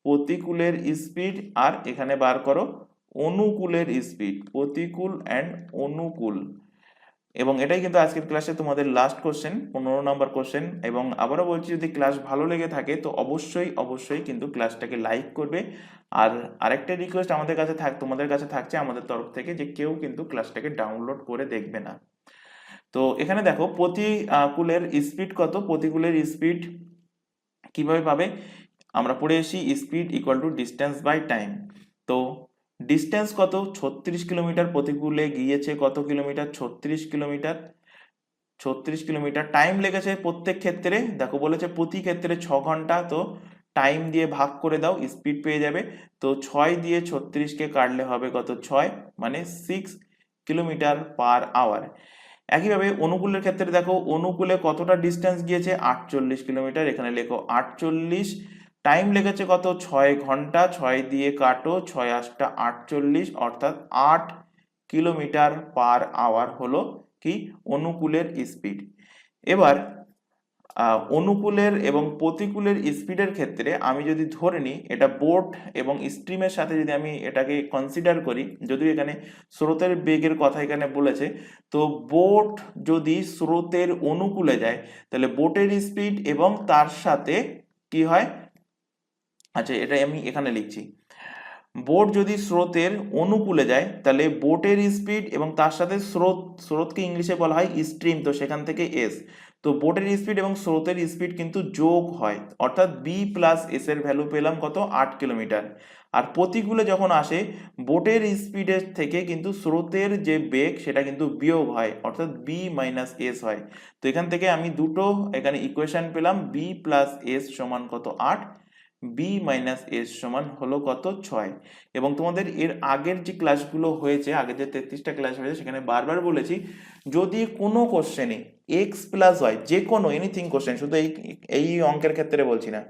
প্রতিকূলের স্পিড, আর এখানে বার করো অনুকূলের স্পিড, প্রতিকূল অ্যান্ড অনুকূল। এবং এটাই কিন্তু আজকের ক্লাসে তোমাদের লাস্ট কোশ্চেন, 15 নম্বর কোশ্চেন। এবং আবারও বলছি, যদি ক্লাস ভালো লেগে থাকে তো অবশ্যই অবশ্যই কিন্তু ক্লাসটাকে লাইক করবে। আর আরেকটা রিকোয়েস্ট আমাদের কাছে তোমাদের কাছে থাকছে আমাদের তরফ থেকে, যে কেউ কিন্তু ক্লাসটাকে ডাউনলোড করে দেখবে না। তো এখানে দেখো প্রতিকূলের স্পিড কত, প্রতিকূলের স্পিড কিভাবে পাবে, আমরা পড়ে এসেছি speed equal to distance by time. তো ডিস্টেন্স কত, 36 কিলোমিটার, প্রতিকূলে গিয়েছে কত কিলোমিটার, 36 কিলোমিটার, 36 কিলোমিটার। টাইম লেগেছে প্রত্যেক ক্ষেত্রে, দেখো বলেছে প্রতি ক্ষেত্রে 6 ঘন্টা, তো টাইম দিয়ে ভাগ করে দাও, স্পিড পেয়ে যাবে। তো 6 দিয়ে 36কে কাটলে হবে কত, 6, মানে 6 কিলোমিটার পার আওয়ার। একইভাবে অনুকূলের ক্ষেত্রে দেখো, অনুকূলে কতটা ডিস্টেন্স গিয়েছে, 48 কিলোমিটার, এখানে লেখো 48। টাইম লেগেছে কত, 6 ঘন্টা, 6 দিয়ে কাটো, 6 8 48, অর্থাৎ 8 কিলোমিটার পার আওয়ার হলো কি অনুকূলের স্পিড। এবার অনুকূলের এবং প্রতিকূলের স্পিডের ক্ষেত্রে আমি যদি ধরে নিই এটা বোট এবং স্ট্রিমের সাথে যদি আমি এটাকে কনসিডার করি, যদিও এখানে স্রোতের বেগের কথা এখানে বলেছে, তো বোট যদি স্রোতের অনুকূলে যায় তাহলে বোটের স্পিড এবং তার সাথে কি হয়, আচ্ছা এটা আমি এখানে লিখছি, বোট যদি স্রোতের অনুকূলে যায় তাহলে বোটের স্পিড এবং তার সাথে স্রোতকে ইংলিশে বলা হয় স্ট্রিম, তো সেখান থেকে এস, তো বোটের স্পিড এবং স্রোতের স্পিড কিন্তু যোগ হয়, অর্থাৎ বি প্লাস এস এর ভ্যালু পেলাম কত, 8 কিলোমিটার। আর প্রতিকূলে যখন আসে বোটের স্পিডের থেকে কিন্তু স্রোতের যে বেগ সেটা কিন্তু বিয়োগ হয়, অর্থাৎ বি মাইনাস এস হয়। তো এখান থেকে আমি দুটো এখানে ইকুয়েশন পেলাম, বি প্লাস এস সমান কত, 8, বি মাইনাস এস সমান হলো কত, 6। এবং তোমাদের এর আগের যে ক্লাসগুলো হয়েছে, আগের যে 33টা ক্লাস হয়েছে সেখানে বারবার বলেছি, যদি কোনো কোশ্চেনে এক্স প্লাস ওয়াই, যে কোনো এনিথিং কোশ্চেন, শুধু এই অঙ্কের ক্ষেত্রে বলছি না,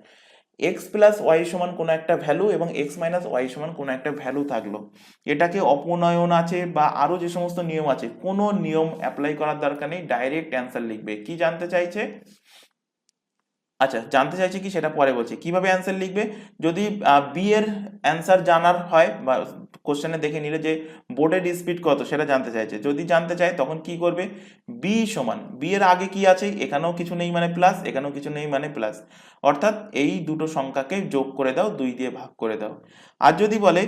এক্স প্লাস ওয়াই সমান কোনো একটা ভ্যালু এবং এক্স মাইনাস ওয়াই সমান কোনো একটা ভ্যালু থাকলো, এটাকে অপনয়ন আছে বা আরো যে সমস্ত নিয়ম আছে, কোনো নিয়ম অ্যাপ্লাই করার দরকার নেই, ডাইরেক্ট অ্যান্সার লিখবে। কি জানতে চাইছে, আচ্ছা জানতে চাইছি কি সেটা পরে বলছি, কিভাবে অ্যান্সার লিখবে। যদি বি এর অ্যান্সার জানার হয় বা কোশ্চেনে দেখে নিলে যে বোর্ডের স্পিড কত সেটা জানতে চাইছে, যদি জানতে চায় তখন কি করবে, বি সমান, বি এর আগে কি আছে, এখানেও কিছু নেই মানে প্লাস, এখানেও কিছু নেই মানে প্লাস, অর্থাৎ এই দুটো সংখ্যাকে যোগ করে দাও, 2 দিয়ে ভাগ করে দাও। আর যদি বলে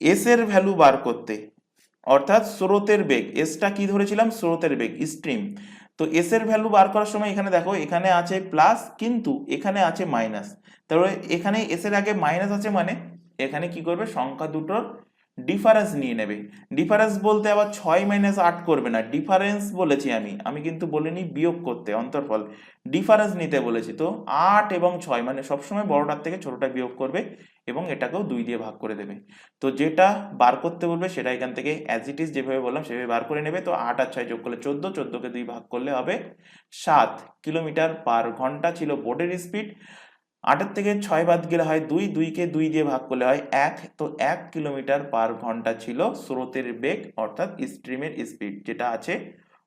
এস এর ভ্যালু বার করতে, অর্থাৎ স্রোতের বেগ, এসটা কি ধরেছিলাম, স্রোতের বেগ স্ট্রিম, তো এস এর ভ্যালু বার করার সময় এখানে দেখো এখানে আছে প্লাস কিন্তু এখানে আছে মাইনাস, তাহলে এখানে এস এর আগে মাইনাস আছে মানে এখানে কি করবে, সংখ্যা দুটোর ডিফারেন্স নিয়ে নেবে। ডিফারেন্স বলতে আবার 6 মাইনাস 8 করবে না, ডিফারেন্স বলেছি আমি কিন্তু বলিনি বিয়োগ করতে, অন্তরফল, ডিফারেন্স নিতে বলেছি। তো 8 এবং 6 মানে সবসময় বড়টার থেকে ছোটটা বিয়োগ করবে এবং এটাকেও 2 দিয়ে ভাগ করে দেবে। তো যেটা বার করতে বলবে সেটা এখান থেকে অ্যাজ ইট ইজ যেভাবে বললাম সেভাবে বার করে নেবে। তো 8 আর 6 যোগ করলে 14, 14কে 2 ভাগ করলে হবে 7 কিলোমিটার পার ঘন্টা ছিল বোর্ডের স্পিড। 8 থেকে 6 বাদ গেলে হয় 2, 2কে 2 দিয়ে ভাগ করলে হয় 1, তো 1 কিলোমিটার পার ঘন্টা ছিল স্রোতের বেগ অর্থাৎ স্ট্রিমের স্পিড, যেটা আছে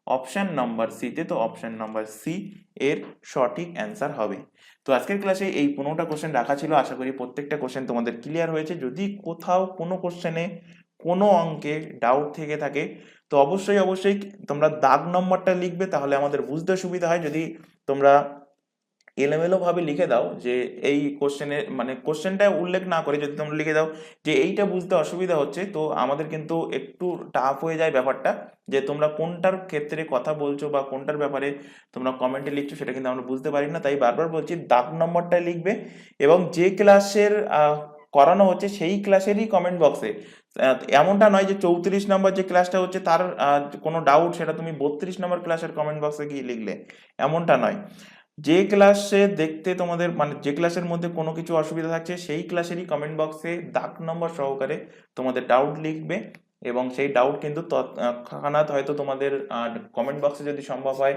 অপশন নম্বর সি তে। তো অপশন নম্বর সি এর সঠিক অ্যান্সার হবে। তো আজকের ক্লাসে এই 15টা কোশ্চেন রাখা ছিল, আশা করি প্রত্যেকটা কোশ্চেন তোমাদের ক্লিয়ার হয়েছে। যদি কোথাও কোনো কোশ্চেনে কোনো অঙ্কে ডাউট থেকে থাকে তো অবশ্যই অবশ্যই তোমরা দাগ নম্বরটা লিখবে, তাহলে আমাদের বুঝতে সুবিধা হয়। যদি তোমরা এলোমেলো ভাবে লিখে দাও যে এই কোশ্চেনের মানে কোশ্চেনটা উল্লেখ না করে যদি তোমরা লিখে দাও যে এইটা বুঝতে অসুবিধা হচ্ছে, তো আমাদের কিন্তু একটু টাফ হয়ে যায় ব্যাপারটা, যে তোমরা কোনটার ক্ষেত্রে কথা বলছো বা কোনটার ব্যাপারে তোমরা কমেন্টে লিখছো সেটা কিন্তু আমরা বুঝতে পারি না। তাই বারবার বলছি দাগ নম্বরটা লিখবে এবং যে ক্লাসের করানো হচ্ছে সেই ক্লাসেরই কমেন্ট বক্সে, এমনটা নয় যে 34 নম্বর যে ক্লাসটা হচ্ছে তার কোনো ডাউট সেটা তুমি 32 নম্বর ক্লাসের কমেন্ট বক্সে গিয়ে লিখলে, এমনটা নয়। যে ক্লাসে দেখতে তোমাদের মানে যে ক্লাসের মধ্যে কোনো কিছু অসুবিধা থাকছে সেই ক্লাসেরই কমেন্ট বক্সে দাগ নম্বর সহকারে তোমাদের ডাউট লিখবে এবং সেই ডাউট কিন্তু তৎক্ষণাৎ হয়তো তোমাদের কমেন্ট বক্সে যদি সম্ভব হয়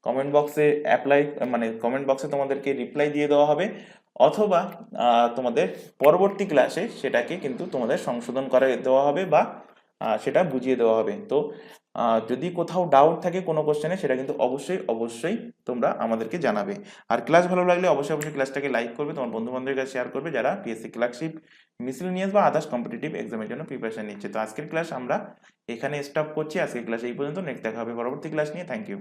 কমেন্ট বক্সে অ্যাপ্লাই মানে কমেন্ট বক্সে তোমাদেরকে রিপ্লাই দিয়ে দেওয়া হবে, অথবা তোমাদের পরবর্তী ক্লাসে সেটাকে কিন্তু তোমাদের সংশোধন করে দেওয়া হবে বা সেটা বুঝিয়ে দেওয়া হবে। তো যদি কোথাও ডাউট থাকে কোনো কোশ্চেনে, সেটা কিন্তু অবশ্যই অবশ্যই তোমরা আমাদেরকে জানাবে। আর ক্লাস ভালো লাগলে অবশ্যই অবশ্যই ক্লাসটাকে লাইক করবে, তোমার বন্ধু বান্ধবের কাছে শেয়ার করবে যারা পিএসসি ক্লার্কশিপ, মিসেলেনিয়াস বা আদার্স কম্পিটিটিভ এক্সামের জন্য প্রিপারেশন নিচ্ছে। তো আজকের ক্লাস আমরা এখানে স্টপ করছি। আজকের ক্লাস এই পর্যন্ত। নেক্সট দেখা হবে পরবর্তী ক্লাস নিয়ে। Thank you.